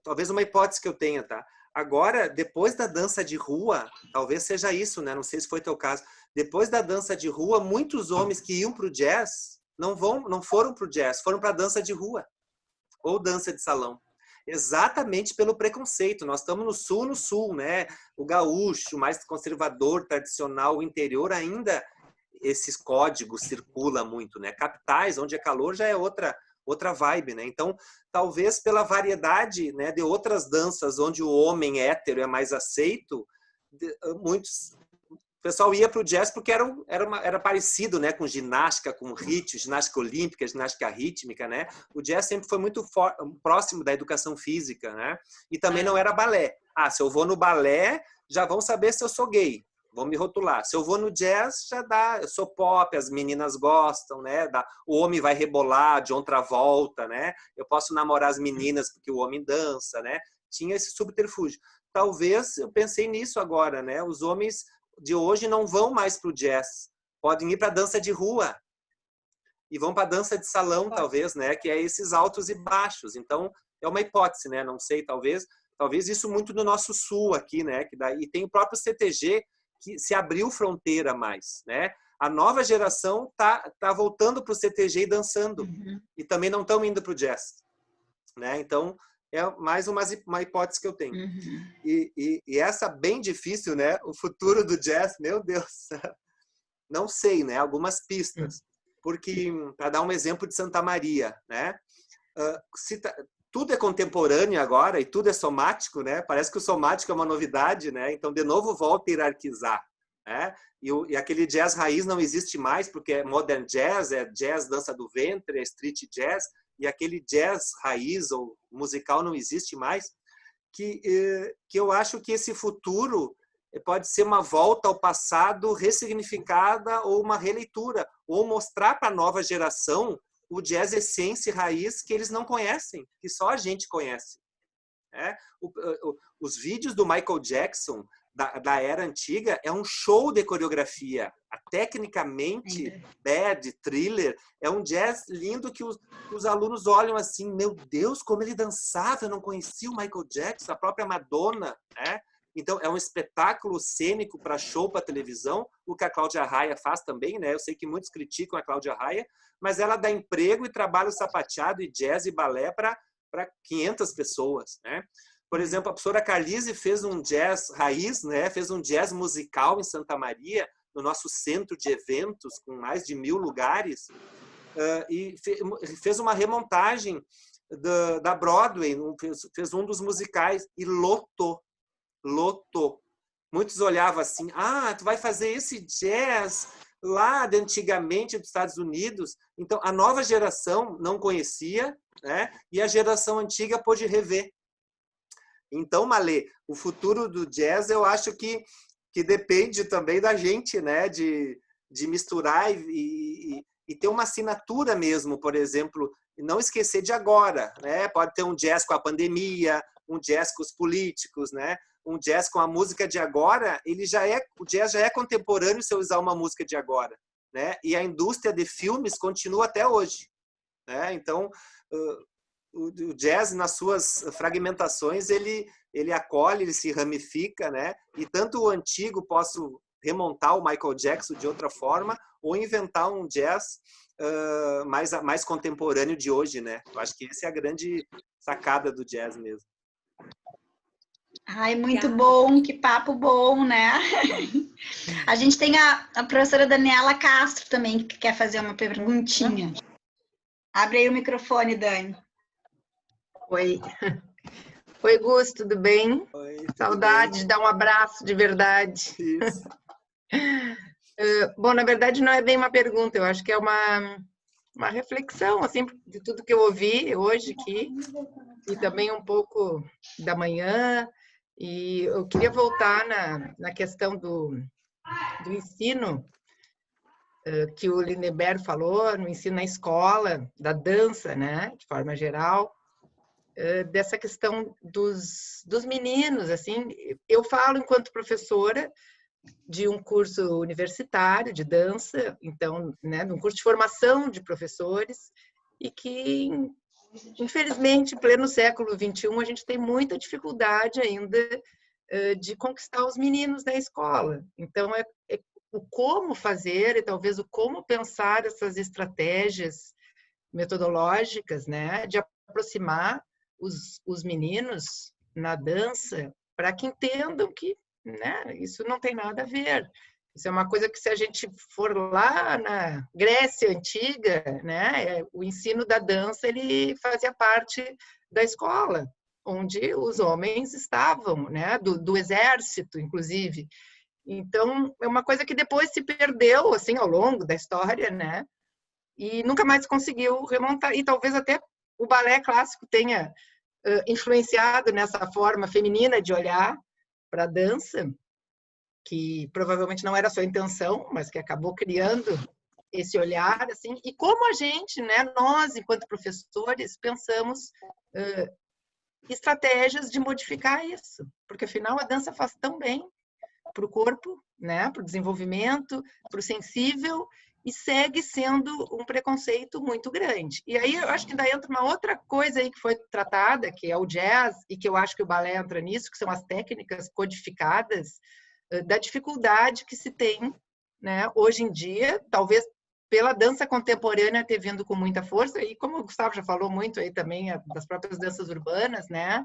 Talvez uma hipótese que eu tenha, tá? Agora, depois da dança de rua, talvez seja isso, né? Não sei se foi teu caso. Depois da dança de rua, muitos homens que iam para o jazz não foram para o jazz, foram para a dança de rua ou dança de salão. Exatamente pelo preconceito. Nós estamos no sul, né? O gaúcho, mais conservador, tradicional, o interior ainda esses códigos circulam muito, né? Capitais, onde é calor, já é outra vibe, né? Então, talvez pela variedade, né, de outras danças onde o homem hétero é mais aceito, o pessoal ia para o jazz porque era parecido, né, com ginástica, com ritmo, ginástica olímpica, ginástica rítmica, né? O jazz sempre foi muito próximo da educação física, né? E também não era balé. Se eu vou no balé, já vão saber se eu sou gay. Vão me rotular. Se eu vou no jazz, já dá. Eu sou pop, as meninas gostam, né? O homem vai rebolar de outra volta, né? Eu posso namorar as meninas porque o homem dança, né? Tinha esse subterfúgio. Talvez eu pensei nisso agora, né? Os homens de hoje não vão mais para o jazz. Podem ir para a dança de rua. E vão para a dança de salão, talvez, né? Que é esses altos e baixos. Então, é uma hipótese, né? Não sei, talvez isso muito no nosso sul aqui, né? E tem o próprio CTG, que se abriu fronteira mais, né? A nova geração tá voltando para o CTG e dançando, e também não estão indo para o jazz, né? Então é mais uma hipótese que eu tenho. E essa bem difícil, né? O futuro do jazz, meu Deus, não sei, né? Algumas pistas, porque para dar um exemplo de Santa Maria, né? Tudo é contemporâneo agora e tudo é somático, né? Parece que o somático é uma novidade, né? Então, de novo, volta a hierarquizar, né? E aquele jazz raiz não existe mais, porque é modern jazz, é jazz dança do ventre, é street jazz, e aquele jazz raiz ou musical não existe mais, que eu acho que esse futuro pode ser uma volta ao passado ressignificada ou uma releitura, ou mostrar para a nova geração o jazz essência e raiz que eles não conhecem, que só a gente conhece. Os vídeos do Michael Jackson, da era antiga, é um show de coreografia. Tecnicamente, bad, thriller, é um jazz lindo que os alunos olham assim, meu Deus, como ele dançava, eu não conhecia o Michael Jackson, a própria Madonna, né? Então, é um espetáculo cênico para show, para televisão, o que a Cláudia Raia faz também, né? Eu sei que muitos criticam a Cláudia Raia, mas ela dá emprego e trabalho sapateado e jazz e balé para 500 pessoas, né? Por exemplo, a professora Carlise fez um jazz raiz, né? Fez um jazz musical em Santa Maria, no nosso centro de eventos, com mais de 1000 lugares, e fez uma remontagem da Broadway, fez um dos musicais e lotou. Muitos olhavam assim, tu vai fazer esse jazz lá de antigamente dos Estados Unidos. Então, a nova geração não conhecia, né? E a geração antiga pôde rever. Então, Malê, o futuro do jazz, eu acho que depende também da gente, né? De misturar e ter uma assinatura mesmo, por exemplo, e não esquecer de agora, né? Pode ter um jazz com a pandemia, um jazz com os políticos, né? Um jazz com a música de agora, o jazz já é contemporâneo se eu usar uma música de agora, né? E a indústria de filmes continua até hoje, né? Então, o jazz, nas suas fragmentações, ele ele acolhe, ele se ramifica, né? E tanto o antigo posso remontar o Michael Jackson de outra forma ou inventar um jazz mais contemporâneo de hoje, né? Eu acho que essa é a grande sacada do jazz mesmo. Ai, muito bom, que papo bom, né? A gente tem a professora Daniela Castro também, que quer fazer uma perguntinha. Abre aí o microfone, Dani. Oi. Oi, Gus, tudo bem? Oi, Saudade bem? de dar um abraço de verdade. Isso. Bom, na verdade não é bem uma pergunta, eu acho que é uma reflexão, assim, de tudo que eu ouvi hoje aqui, e também um pouco da manhã, e eu queria voltar na questão do ensino, que o Lindeberg falou, no ensino na escola, da dança, né, de forma geral, dessa questão dos meninos, assim, eu falo enquanto professora de um curso universitário de dança, então, né, de um curso de formação de professores, e que, infelizmente, em pleno século XXI, a gente tem muita dificuldade ainda de conquistar os meninos na escola. Então, é o como fazer e talvez o como pensar essas estratégias metodológicas, né, de aproximar os meninos na dança para que entendam que, né, isso não tem nada a ver. Isso é uma coisa que, se a gente for lá na Grécia Antiga, né, o ensino da dança ele fazia parte da escola, onde os homens estavam, né, do exército, inclusive. Então, é uma coisa que depois se perdeu, assim, ao longo da história, né, e nunca mais conseguiu remontar. E talvez até o balé clássico tenha influenciado nessa forma feminina de olhar para a dança, que provavelmente não era a sua intenção, mas que acabou criando esse olhar, assim. E como a gente, né, nós, enquanto professores, pensamos estratégias de modificar isso, porque afinal a dança faz tão bem para o corpo, né, para o desenvolvimento, para o sensível, e segue sendo um preconceito muito grande. E aí eu acho que daí entra uma outra coisa aí que foi tratada, que é o jazz, e que eu acho que o balé entra nisso, que são as técnicas codificadas, da dificuldade que se tem, né, hoje em dia, talvez pela dança contemporânea ter vindo com muita força, e como o Gustavo já falou muito aí também, das próprias danças urbanas, né?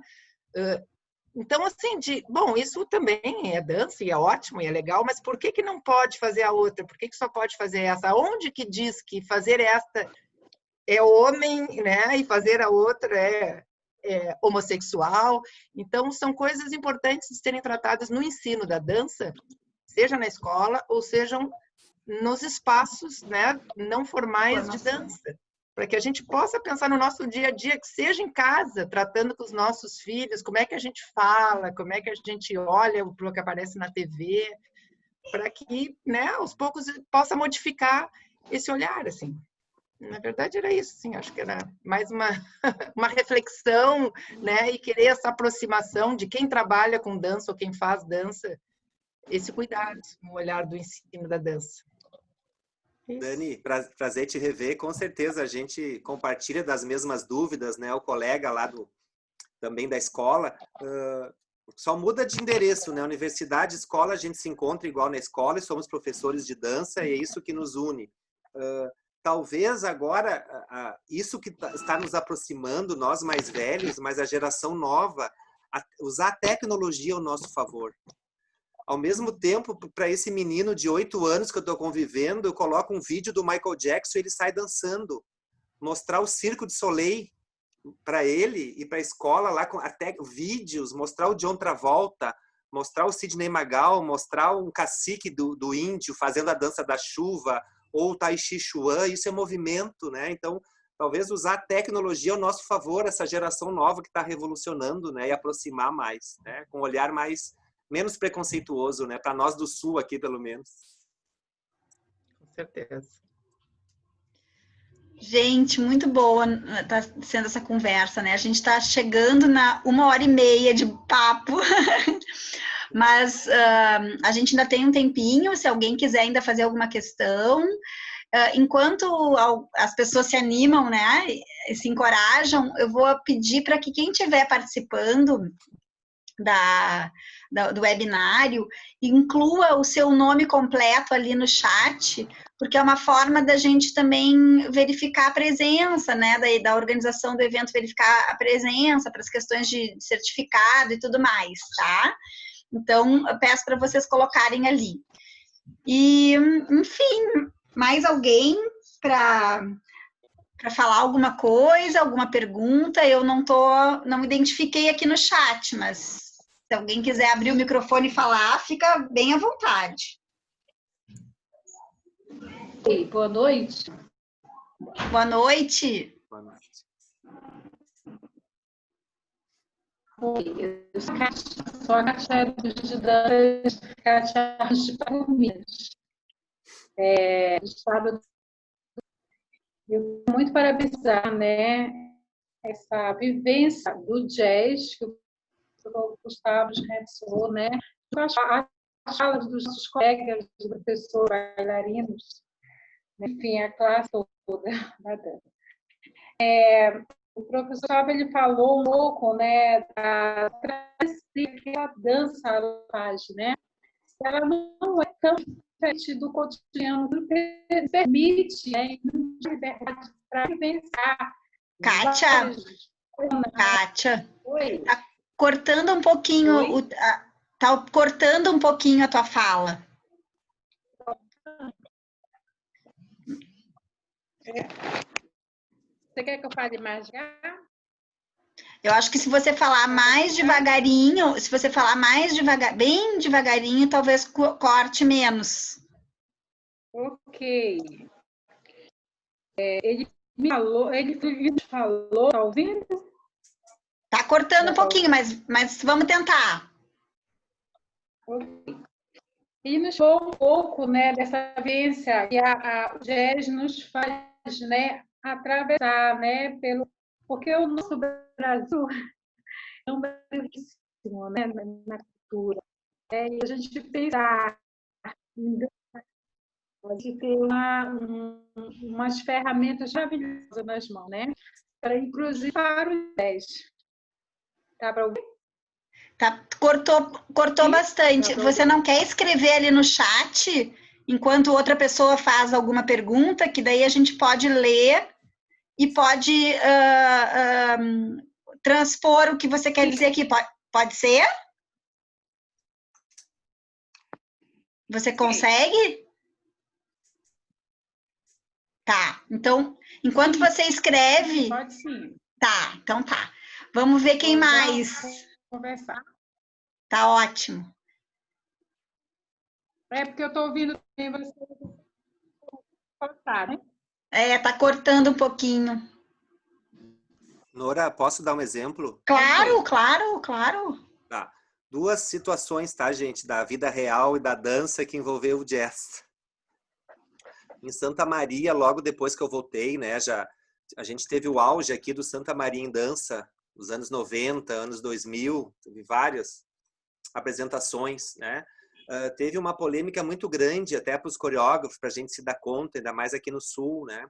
Então, assim, bom, isso também é dança e é ótimo e é legal, mas por que não pode fazer a outra? Por que só pode fazer essa? Onde que diz que fazer esta é homem, né? E fazer a outra é homossexual? Então, são coisas importantes de serem tratadas no ensino da dança, seja na escola ou sejam nos espaços, né, não formais de dança, para que a gente possa pensar no nosso dia a dia, que seja em casa, tratando com os nossos filhos, como é que a gente fala, como é que a gente olha para o que aparece na TV, para que, né, aos poucos possa modificar esse olhar, assim. Na verdade era isso, assim, acho que era mais uma reflexão, né, e querer essa aproximação de quem trabalha com dança ou quem faz dança, esse cuidado no olhar do ensino da dança. Dani, prazer te rever. Com certeza a gente compartilha das mesmas dúvidas, né? O colega lá também da escola, só muda de endereço, né? Universidade, escola, a gente se encontra igual na escola e somos professores de dança e é isso que nos une. Talvez agora, isso que está nos aproximando, nós mais velhos, mas a geração nova, usar a tecnologia ao nosso favor. Ao mesmo tempo, para esse menino de 8 anos que eu estou convivendo, eu coloco um vídeo do Michael Jackson e ele sai dançando. Mostrar o Circo de Soleil para ele e para a escola, lá com até vídeos, mostrar o John Travolta, mostrar o Sidney Magal, mostrar um cacique do índio fazendo a dança da chuva, ou o Tai Chi Chuan, isso é movimento, né? Então, talvez usar a tecnologia ao nosso favor, essa geração nova que está revolucionando, né? E aproximar mais, né? Com um olhar menos preconceituoso, né? Para nós do Sul aqui, pelo menos. Com certeza. Gente, muito boa tá sendo essa conversa, né? A gente está chegando na 1h30 de papo, mas a gente ainda tem um tempinho, se alguém quiser ainda fazer alguma questão. Enquanto as pessoas se animam, né, e se encorajam, eu vou pedir para que quem estiver participando do webinário, inclua o seu nome completo ali no chat, porque é uma forma da gente também verificar a presença, né, da organização do evento, verificar a presença para as questões de certificado e tudo mais, tá? Então, eu peço para vocês colocarem ali. E, enfim, mais alguém para falar alguma coisa, alguma pergunta? Eu não identifiquei aqui no chat, mas se alguém quiser abrir o microfone e falar, fica bem à vontade. Oi, boa noite. Boa noite. Boa noite. Oi, eu sou a Kátia de Dantas, Kátia de Palmeiras. Do estado. Eu muito parabenizar, né, essa vivência do jazz que o Gustavo realizou, né, as falas dos nossos colegas, dos professores, bailarinos, enfim, a classe toda da dança. O professor ele falou um pouco, né, da aquela dança faz, né? Ela não é tão diferente do cotidiano, permite, né, liberdade para pensar. Kátia, oi. Tá cortando um pouquinho, tá cortando um pouquinho a tua fala. Você quer que eu fale mais devagar? Eu acho que se você falar mais devagarinho, se você falar mais devagar, bem devagarinho, talvez corte menos. Ok. Ele me falou, tá ouvindo? Tá cortando um pouquinho, mas vamos tentar. Ok. E nos falou um pouco, né, dessa vivência que o jazz nos faz, né, atravessar, né, porque o nosso Brasil é um Brasil riquíssimo, né, na cultura. E a gente pensar a gente tem umas ferramentas maravilhosas nas mãos, né, para inclusive para o jazz. Tá para ouvir? Tá, cortou bastante. Você não quer escrever ali no chat enquanto outra pessoa faz alguma pergunta, que daí a gente pode ler e pode transpor o que você quer dizer aqui. Pode ser? Você consegue? Tá. Então, enquanto você escreve... Pode sim. Tá, então tá. Vamos ver quem mais. Conversar. Tá ótimo. É porque eu estou ouvindo também você cortar, né? Tá cortando um pouquinho. Nora, posso dar um exemplo? Claro, claro, claro. Tá. 2 situações, tá, gente, da vida real e da dança que envolveu o jazz. Em Santa Maria, logo depois que eu voltei, né, a gente teve o auge aqui do Santa Maria em dança, nos anos 90, anos 2000, teve várias apresentações, né? Teve uma polêmica muito grande até para os coreógrafos, para a gente se dar conta, ainda mais aqui no Sul, né?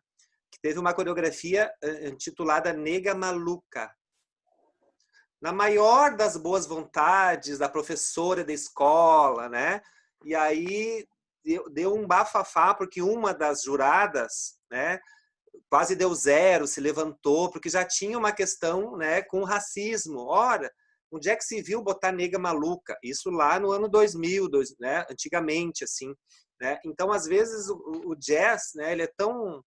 Que teve uma coreografia intitulada Nega Maluca. Na maior das boas vontades da professora da escola, né? E aí deu um bafafá, porque uma das juradas, né, quase deu 0, se levantou, porque já tinha uma questão, né, com racismo. Ora, onde é que se viu botar nega maluca? Isso lá no ano 2000, né, antigamente, assim. Né? Então, às vezes, o jazz, né, ele é tão...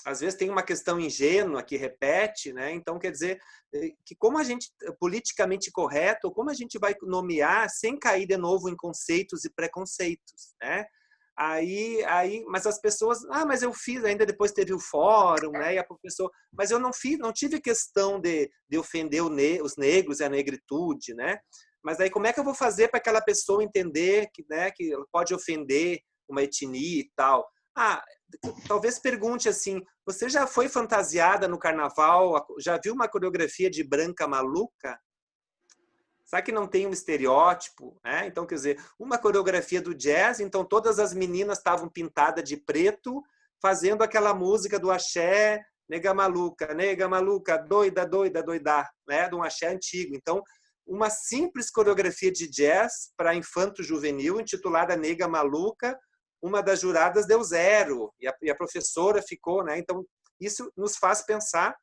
Às vezes tem uma questão ingênua que repete, né? Então, quer dizer, que como a gente, politicamente correto, como a gente vai nomear sem cair de novo em conceitos e preconceitos, né? Mas as pessoas, mas eu fiz, ainda depois teve o fórum, né? E a professora, mas eu não tive questão de ofender os negros e a negritude, né? Mas aí como é que eu vou fazer para aquela pessoa entender que, né, que pode ofender uma etnia e tal? Talvez pergunte assim, você já foi fantasiada no carnaval? Já viu uma coreografia de branca maluca? Sabe que não tem um estereótipo? Né? Então, quer dizer, uma coreografia do jazz, então todas as meninas estavam pintadas de preto, fazendo aquela música do axé, nega maluca, doida, doida, doida, né? De um axé antigo. Então, uma simples coreografia de jazz para infanto-juvenil, intitulada Nega Maluca. Uma das juradas deu 0, e a professora ficou, né? Então, isso nos faz pensar,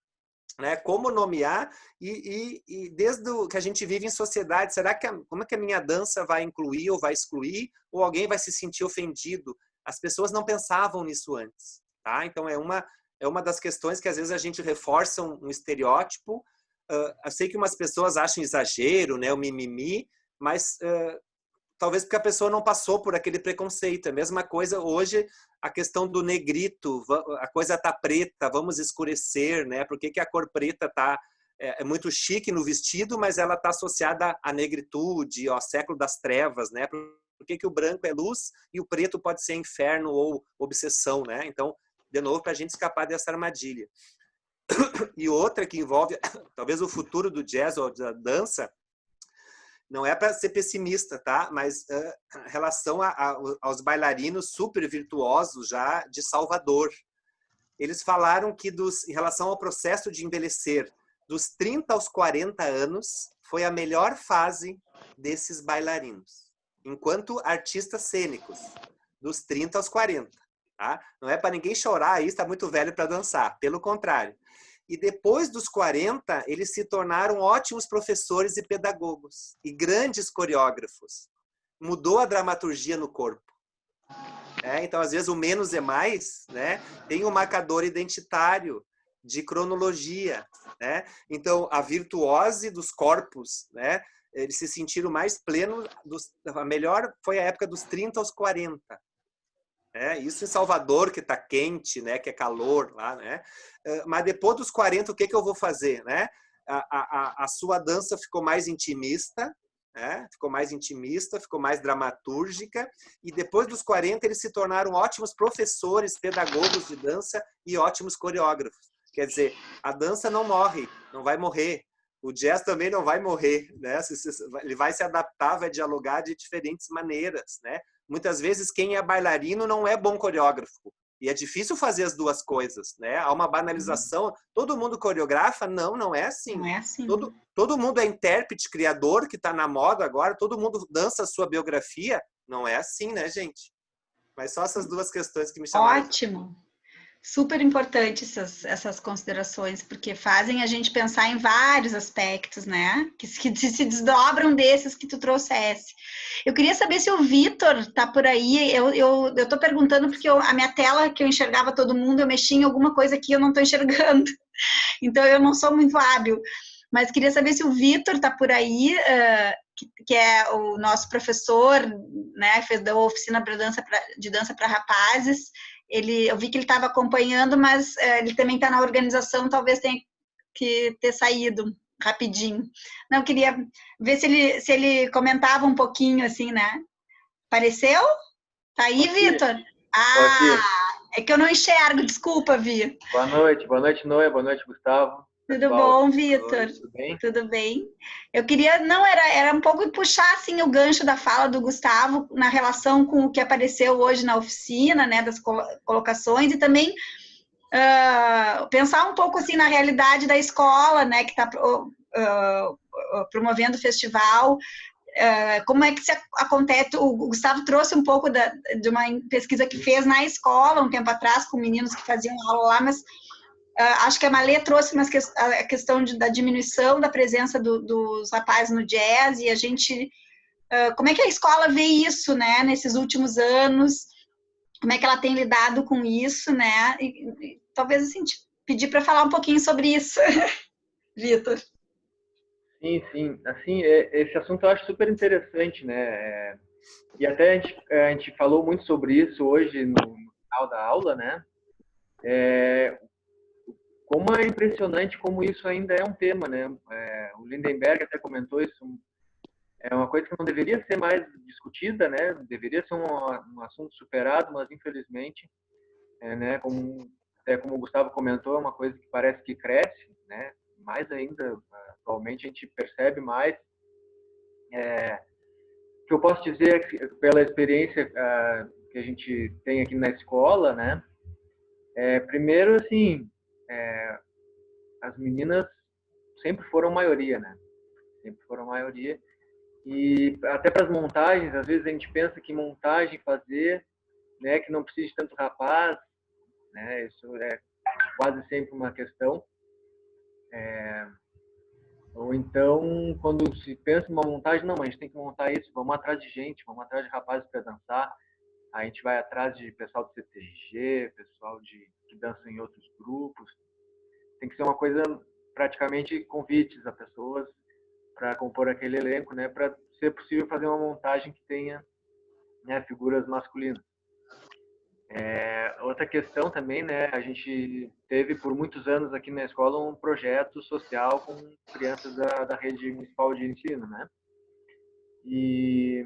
né, como nomear, e desde que a gente vive em sociedade, será que como é que a minha dança vai incluir ou vai excluir, ou alguém vai se sentir ofendido? As pessoas não pensavam nisso antes, tá? Então, é uma das questões que às vezes a gente reforça um estereótipo. Eu sei que umas pessoas acham exagero, né, o mimimi, mas talvez porque a pessoa não passou por aquele preconceito. É a mesma coisa hoje, a questão do negrito, a coisa tá preta, vamos escurecer, né? Por que a cor preta é muito chique no vestido, mas ela está associada à negritude, ao século das trevas, né? Por que o branco é luz e o preto pode ser inferno ou obsessão, né? Então, de novo, para a gente escapar dessa armadilha. E outra que envolve talvez o futuro do jazz ou da dança, não é para ser pessimista, tá? Mas em relação aos bailarinos super virtuosos já de Salvador, eles falaram que em relação ao processo de envelhecer, dos 30 aos 40 anos, foi a melhor fase desses bailarinos, enquanto artistas cênicos, dos 30 aos 40. Tá? Não é para ninguém chorar, aí está muito velho para dançar, pelo contrário. E depois dos 40, eles se tornaram ótimos professores e pedagogos, e grandes coreógrafos. Mudou a dramaturgia no corpo. Então, às vezes, o menos é mais, né? Tem um marcador identitário de cronologia, né? Então, a virtuose dos corpos, né? Eles se sentiram mais plenos. A melhor foi a época dos 30 aos 40. Isso em Salvador, que está quente, né? Que é calor lá, né? Mas depois dos 40, o que eu vou fazer, né? A sua dança ficou mais intimista, né? Ficou mais intimista, ficou mais dramatúrgica, e depois dos 40 eles se tornaram ótimos professores, pedagogos de dança e ótimos coreógrafos. Quer dizer, a dança não morre, não vai morrer. O jazz também não vai morrer, né? Ele vai se adaptar, vai dialogar de diferentes maneiras, né? Muitas vezes quem é bailarino não é bom coreógrafo. E é difícil fazer as duas coisas, né? Há uma banalização. Todo mundo coreografa? Não, não é assim. Não é assim. Todo mundo é intérprete, criador, que está na moda agora. Todo mundo dança a sua biografia. Não é assim, né, gente? Mas só essas duas questões que me chamaram. Ótimo. Super importante essas considerações, porque fazem a gente pensar em vários aspectos, né? Que se desdobram desses que tu trouxesse. Eu queria saber se o Vitor tá por aí. Eu tô perguntando porque a minha tela, que eu enxergava todo mundo, eu mexi em alguma coisa que eu não tô enxergando. Então, eu não sou muito hábil. Mas queria saber se o Vitor tá por aí, que é o nosso professor, né? Fez da oficina de dança para rapazes. Eu vi que ele estava acompanhando, mas ele também está na organização, talvez tenha que ter saído rapidinho. Não, queria ver se ele comentava um pouquinho, assim, né? Apareceu? Tá aí, Vitor? É que eu não enxergo, desculpa, Vi. Boa noite, Noia, boa noite, Gustavo. Tudo bom, Vitor? Tudo bem? Tudo bem. Eu queria, era um pouco puxar assim o gancho da fala do Gustavo na relação com o que apareceu hoje na oficina, né, das colocações, e também pensar um pouco assim na realidade da escola, né, que está promovendo o festival. Como é que acontece? O Gustavo trouxe um pouco de uma pesquisa que fez na escola um tempo atrás com meninos que faziam aula lá, mas acho que a Malê trouxe a questão da diminuição da presença dos rapazes no jazz, e a gente, como é que a escola vê isso, né, nesses últimos anos, como é que ela tem lidado com isso, né, e talvez, assim, te pedir para falar um pouquinho sobre isso, Vitor. Sim, assim, esse assunto eu acho super interessante, né, e até a gente falou muito sobre isso hoje no final da aula, né, como é impressionante como isso ainda é um tema, né? O Lindenberg até comentou isso, é uma coisa que não deveria ser mais discutida, né? Deveria ser um assunto superado, mas infelizmente, né? Como o Gustavo comentou, é uma coisa que parece que cresce, né? Mais ainda, atualmente a gente percebe mais. O que eu posso dizer é que, pela experiência que a gente tem aqui na escola, né? Primeiro, assim, as meninas sempre foram maioria, né? sempre foram a maioria. E até para as montagens, às vezes a gente pensa que montagem fazer, né, que não precisa de tanto rapaz, né, isso é quase sempre uma questão. Ou então, quando se pensa em uma montagem, não, mas a gente tem que montar isso, vamos atrás de gente, vamos atrás de rapazes para dançar, a gente vai atrás de pessoal do CTG, pessoal que dança em outros grupos. Tem que ser uma coisa, praticamente, convites a pessoas para compor aquele elenco, né, para ser possível fazer uma montagem que tenha, né, figuras masculinas. Outra questão também, né, a gente teve por muitos anos aqui na escola um projeto social com crianças da rede municipal de ensino, né, e,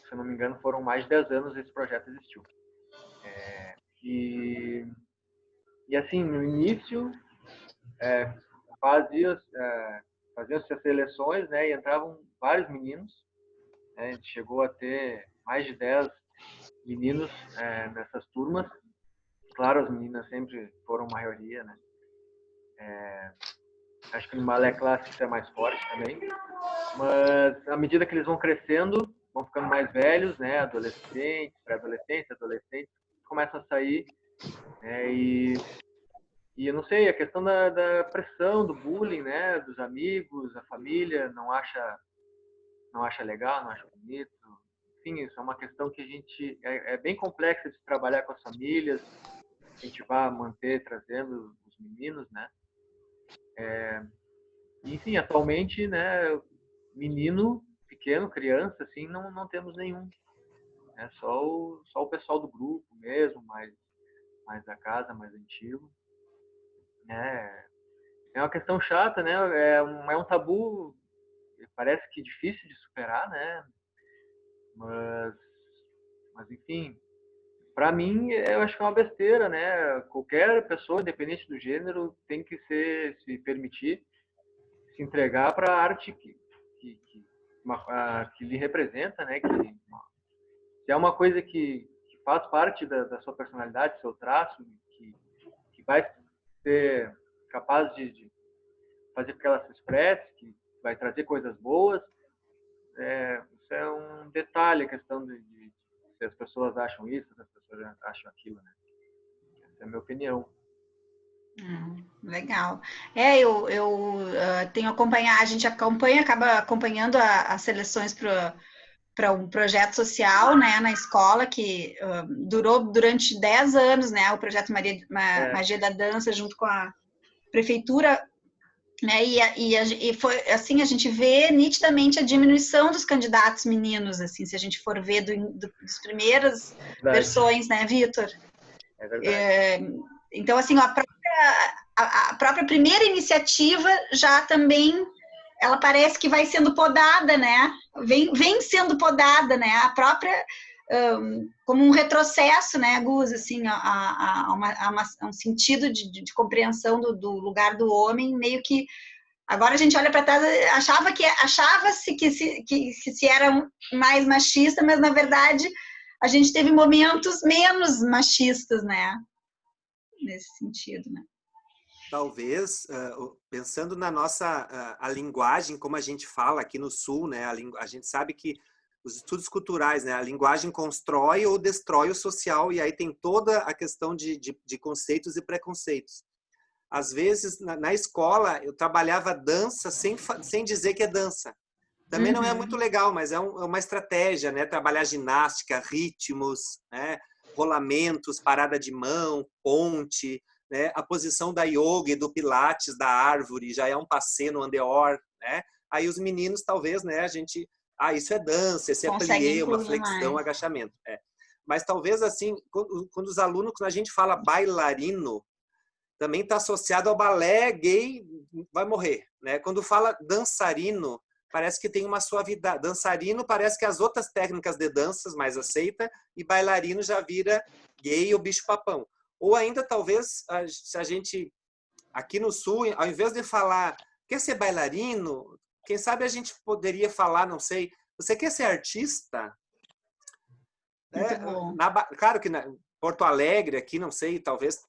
se eu não me engano, foram mais de 10 anos esse projeto existiu. E assim, no início, faziam-se as seleções, né, e entravam vários meninos, né, a gente chegou a ter mais de 10 meninos nessas turmas. Claro, as meninas sempre foram maioria, né? Acho que no balé clássico isso é mais forte também. Mas, à medida que eles vão crescendo, vão ficando mais velhos, né? Adolescentes, pré-adolescentes, adolescentes, começam a sair. E eu não sei, a questão da pressão, do bullying, né? Dos amigos, a família não acha legal, não acha bonito. Enfim, isso é uma questão que a gente é bem complexa de trabalhar com as famílias, a gente vai manter trazendo os meninos, né? Enfim, atualmente, né, menino pequeno, criança, assim, não temos nenhum. É só o pessoal do grupo mesmo, mais da casa, mais antigo. É uma questão chata, né? É um tabu, parece que difícil de superar, né? Mas enfim, para mim, eu acho que é uma besteira, né? Qualquer pessoa, independente do gênero, tem que se permitir se entregar para a arte que lhe representa, né? Que é uma coisa que faz parte da sua personalidade, seu traço, que vai ser capaz de fazer com que ela se expresse, que vai trazer coisas boas. Isso é um detalhe, a questão de se as pessoas acham isso, se as pessoas acham aquilo, né? Essa é a minha opinião. Legal. Eu tenho acompanhado, a gente acaba acompanhando as seleções para um projeto social, né, na escola, que durou durante 10 anos, né, o projeto Magia da Dança, junto com a prefeitura, né, e foi assim, a gente vê nitidamente a diminuição dos candidatos meninos, assim, se a gente for ver das primeiras versões, né, Vitor? É verdade. Então, assim, a própria primeira iniciativa já também, ela parece que vai sendo podada, né? Vem sendo podada, né? A própria, como um retrocesso, né, Gus, assim, a um sentido de compreensão do lugar do homem, meio que agora a gente olha para trás, achava-se que se era mais machista, mas na verdade a gente teve momentos menos machistas, né? Nesse sentido, né? Talvez, pensando na nossa a linguagem, como a gente fala aqui no Sul, né? A gente sabe que os estudos culturais, né? A linguagem constrói ou destrói o social, e aí tem toda a questão de conceitos e preconceitos. Às vezes, na escola, eu trabalhava dança sem dizer que é dança. Também não é muito legal, mas é uma estratégia, né? Trabalhar ginástica, ritmos, né? Rolamentos, parada de mão, ponte, né? A posição da yoga e do pilates da árvore já é um passeio no andeor, né? Aí os meninos, talvez, né? A gente... isso é dança, esse é plié, uma flexão, mais agachamento. Mas talvez, assim, quando os alunos, quando a gente fala bailarino, também está associado ao balé gay, vai morrer, né? Quando fala dançarino, parece que tem uma suavidade. Dançarino parece que as outras técnicas de danças mais aceita, e bailarino já vira gay ou bicho-papão. Ou ainda, talvez, se a gente, aqui no Sul, ao invés de falar, quer ser bailarino, quem sabe a gente poderia falar, não sei, você quer ser artista? Claro que Porto Alegre, aqui, não sei, talvez,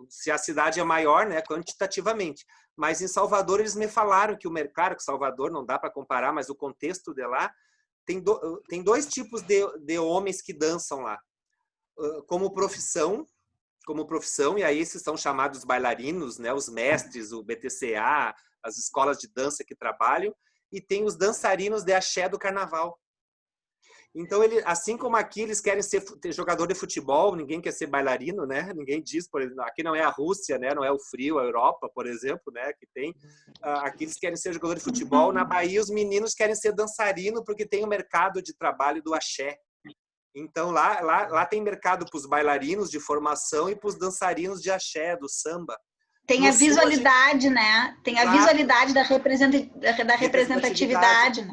se a cidade é maior, né, quantitativamente. Mas em Salvador eles me falaram que claro que Salvador não dá para comparar, mas o contexto de lá tem dois tipos de homens que dançam lá. Como profissão, e aí esses são chamados bailarinos, né? Os mestres, o BTCA, as escolas de dança que trabalham, e tem os dançarinos de axé do carnaval. Então, assim como aqui eles querem ter jogador de futebol, ninguém quer ser bailarino, né? Ninguém diz, por exemplo, aqui não é a Rússia, né? Não é o frio, a Europa, por exemplo, né? Que tem. Aqui eles querem ser jogador de futebol. Na Bahia, os meninos querem ser dançarino porque tem o mercado de trabalho do axé. Então, lá tem mercado para os bailarinos de formação e para os dançarinos de axé, do samba. Tem a visualidade, né? Tem a visualidade da representatividade, né?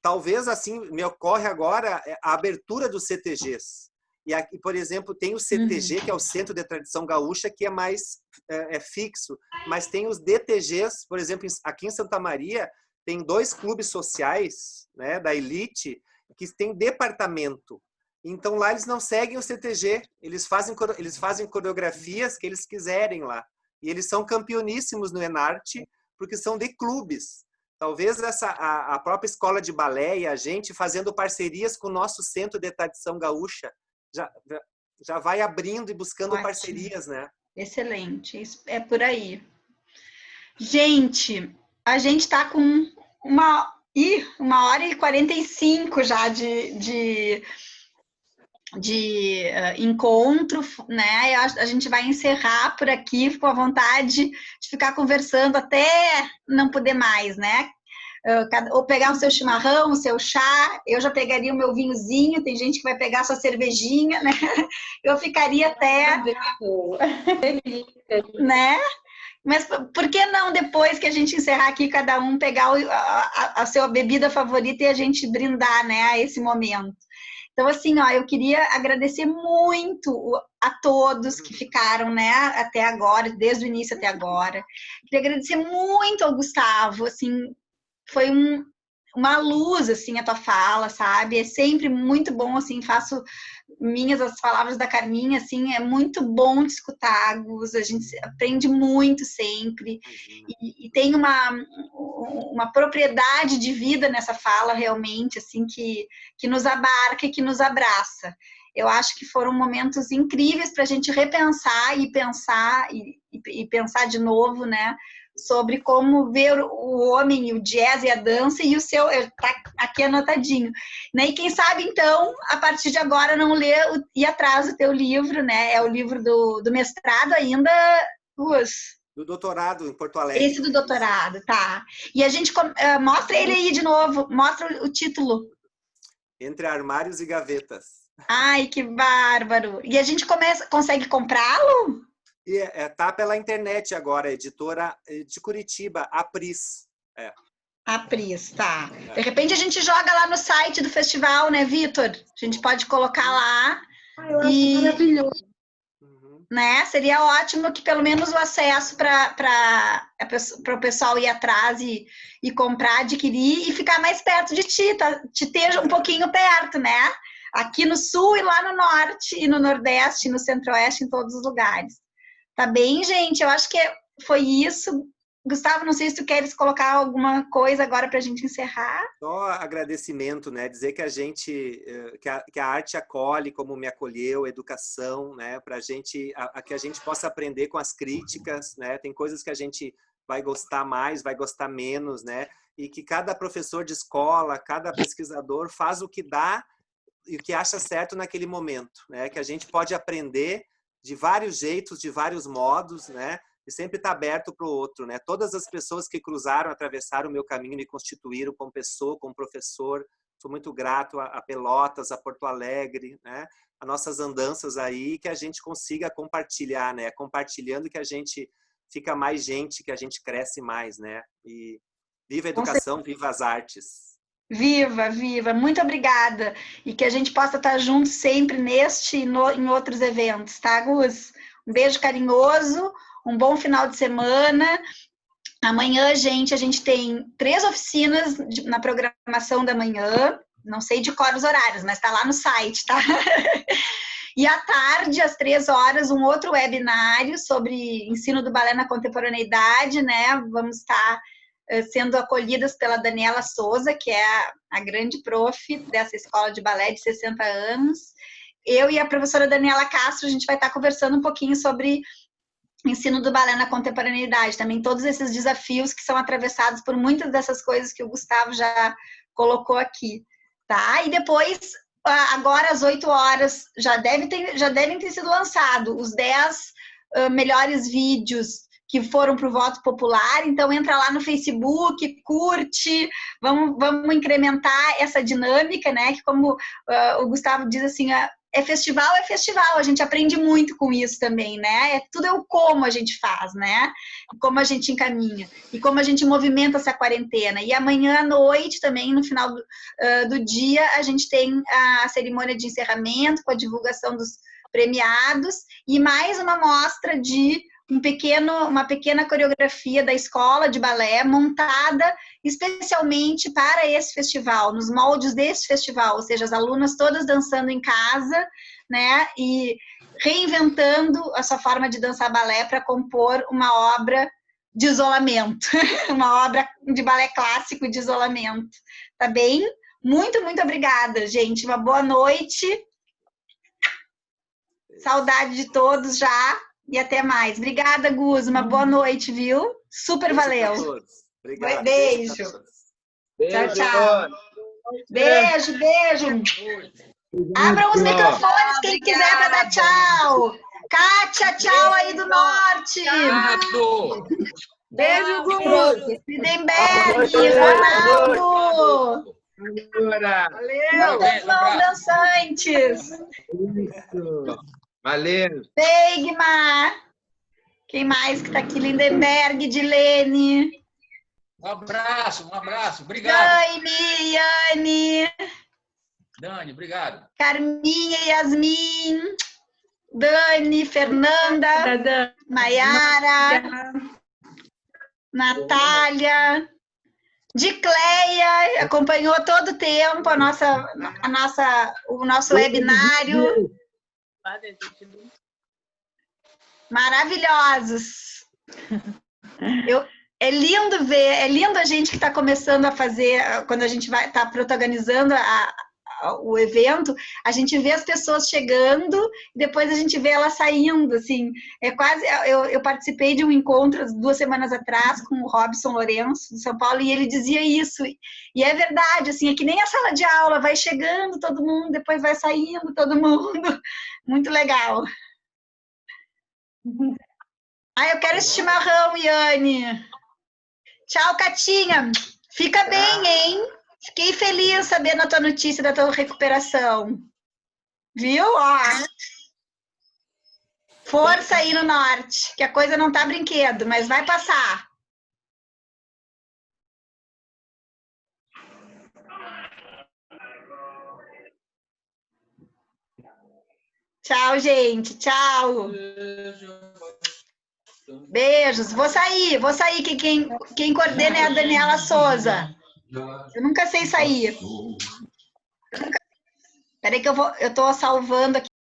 Talvez, assim, me ocorre agora a abertura dos CTGs. E aqui, por exemplo, tem o CTG, que é o Centro de Tradição Gaúcha, que é mais fixo. Mas tem os DTGs, por exemplo, aqui em Santa Maria, tem 2 clubes sociais, né, da elite, que tem departamento. Então, lá eles não seguem o CTG. Eles fazem coreografias que eles quiserem lá. E eles são campeoníssimos no Enarte, porque são de clubes. Talvez a própria escola de balé e a gente fazendo parcerias com o nosso Centro de Tradição Gaúcha já vai abrindo e buscando Ótimo. Parcerias, né? Excelente, isso é por aí. Gente, a gente está com 1h45 já de encontro, né? A gente vai encerrar por aqui com a vontade de ficar conversando até não poder mais, né? Ou pegar o seu chimarrão, o seu chá, eu já pegaria o meu vinhozinho, tem gente que vai pegar a sua cervejinha, né? Eu ficaria até... né? Mas por que não, depois que a gente encerrar aqui, cada um pegar a sua bebida favorita e a gente brindar, né, a esse momento? Então, assim, ó, eu queria agradecer muito a todos que ficaram, né, até agora, desde o início até agora. Queria agradecer muito ao Gustavo, assim, foi uma luz, assim, a tua fala, sabe? É sempre muito bom, assim, faço minhas as palavras da Carminha, assim, é muito bom de escutar, Gus, a gente aprende muito sempre, e tem uma propriedade de vida nessa fala, realmente, assim, que nos abarca e que nos abraça. Eu acho que foram momentos incríveis para a gente repensar e pensar de novo, né? Sobre como ver o homem, o jazz e a dança, e o seu, tá aqui anotadinho, né? E quem sabe, então, a partir de agora, não ler ir atrás do teu livro, né? É o livro do mestrado ainda, Gus? Do doutorado em Porto Alegre. Esse do doutorado, tá. E a gente mostra ele aí de novo, mostra o título. Entre Armários e Gavetas. Ai, que bárbaro! E a gente consegue comprá-lo? E tá pela internet agora, editora de Curitiba, a Pris. A Pris, tá. De repente a gente joga lá no site do festival, né, Vitor? A gente pode colocar lá. Eu acho maravilhoso. Né? Seria ótimo que pelo menos o acesso para o pessoal ir atrás e comprar, adquirir e ficar mais perto de ti, tá? Te ter um pouquinho perto, né? Aqui no sul e lá no norte, e no nordeste, e no centro-oeste, em todos os lugares. Tá bem, gente? Eu acho que foi isso. Gustavo, não sei se tu queres colocar alguma coisa agora para a gente encerrar. Só agradecimento, né? Dizer que que a arte acolhe como me acolheu, educação, né? Para que a gente possa aprender com as críticas, né? Tem coisas que a gente vai gostar mais, vai gostar menos, né? E que cada professor de escola, cada pesquisador faz o que dá e o que acha certo naquele momento, né? Que a gente pode aprender de vários jeitos, de vários modos, né? E sempre está aberto para o outro, né? Todas as pessoas que cruzaram, atravessaram o meu caminho, me constituíram como pessoa, como professor. Sou muito grato a Pelotas, a Porto Alegre, né? As nossas andanças aí, que a gente consiga compartilhar, né? Compartilhando que a gente fica mais gente, que a gente cresce mais, né? E viva a educação, viva as artes. Viva, viva. Muito obrigada. E que a gente possa estar juntos sempre neste e em outros eventos, tá, Gus? Um beijo carinhoso. Um bom final de semana. Amanhã, gente, a gente tem 3 oficinas na programação da manhã. Não sei de cor os horários, mas tá lá no site, tá? E à tarde, às 3 horas, um outro webinário sobre ensino do balé na contemporaneidade, né? Vamos estar sendo acolhidas pela Daniela Souza, que é a grande prof dessa escola de balé de 60 anos. Eu e a professora Daniela Castro, a gente vai estar conversando um pouquinho sobre ensino do balé na contemporaneidade, também todos esses desafios que são atravessados por muitas dessas coisas que o Gustavo já colocou aqui, tá? E depois, agora às 8 horas, já devem ter sido lançados os 10 melhores vídeos que foram para o voto popular, então entra lá no Facebook, curte, vamos incrementar essa dinâmica, né? Que como o Gustavo diz assim, é festival, a gente aprende muito com isso também, né? Tudo é o como a gente faz, né? Como a gente encaminha e como a gente movimenta essa quarentena. E amanhã à noite também, no final do dia, a gente tem a cerimônia de encerramento com a divulgação dos premiados e mais uma mostra de uma pequena coreografia da escola de balé montada especialmente para esse festival, nos moldes desse festival, ou seja, as alunas todas dançando em casa, né, e reinventando a sua forma de dançar balé para compor uma obra de isolamento, uma obra de balé clássico de isolamento, tá bem? Muito, muito obrigada, gente, uma boa noite, saudade de todos já, e até mais. Obrigada, Gus. Uma boa noite, viu? Super valeu. Obrigado. Beijo. Tchau, tchau. Beijo, beijo. Abram os microfones, quem quiser para dar tchau. Kátia, tchau aí do norte. Beijo, Gus. Lindenberg, Ronaldo. Valeu, mãos dançantes. Valeu. Beigmar. Quem mais que tá aqui? Lindenberg, Dilene. Um abraço, obrigado. Dani, Yane. Dani, obrigado. Carminha, Yasmin. Dani, Fernanda. Maiara. Natália. Dicleia, acompanhou todo o tempo o nosso webinário. Maravilhosos. É lindo ver, é lindo a gente que está começando a fazer, quando a gente vai estar protagonizando o evento, a gente vê as pessoas chegando e depois a gente vê elas saindo, assim, é quase, eu participei de um encontro 2 semanas atrás com o Robson Lourenço, de São Paulo, e ele dizia isso, e é verdade, assim, é que nem a sala de aula, vai chegando todo mundo, depois vai saindo todo mundo, muito legal. Eu quero esse chimarrão, Yane. Tchau, Catinha. Fica bem, hein? Fiquei feliz sabendo a tua notícia da tua recuperação. Viu? Ó. Força aí no norte, que a coisa não tá brinquedo, mas vai passar. Tchau, gente. Tchau. Beijos. Vou sair, que quem coordena é a Daniela Souza. Eu nunca sei sair. Peraí que eu tô salvando aqui.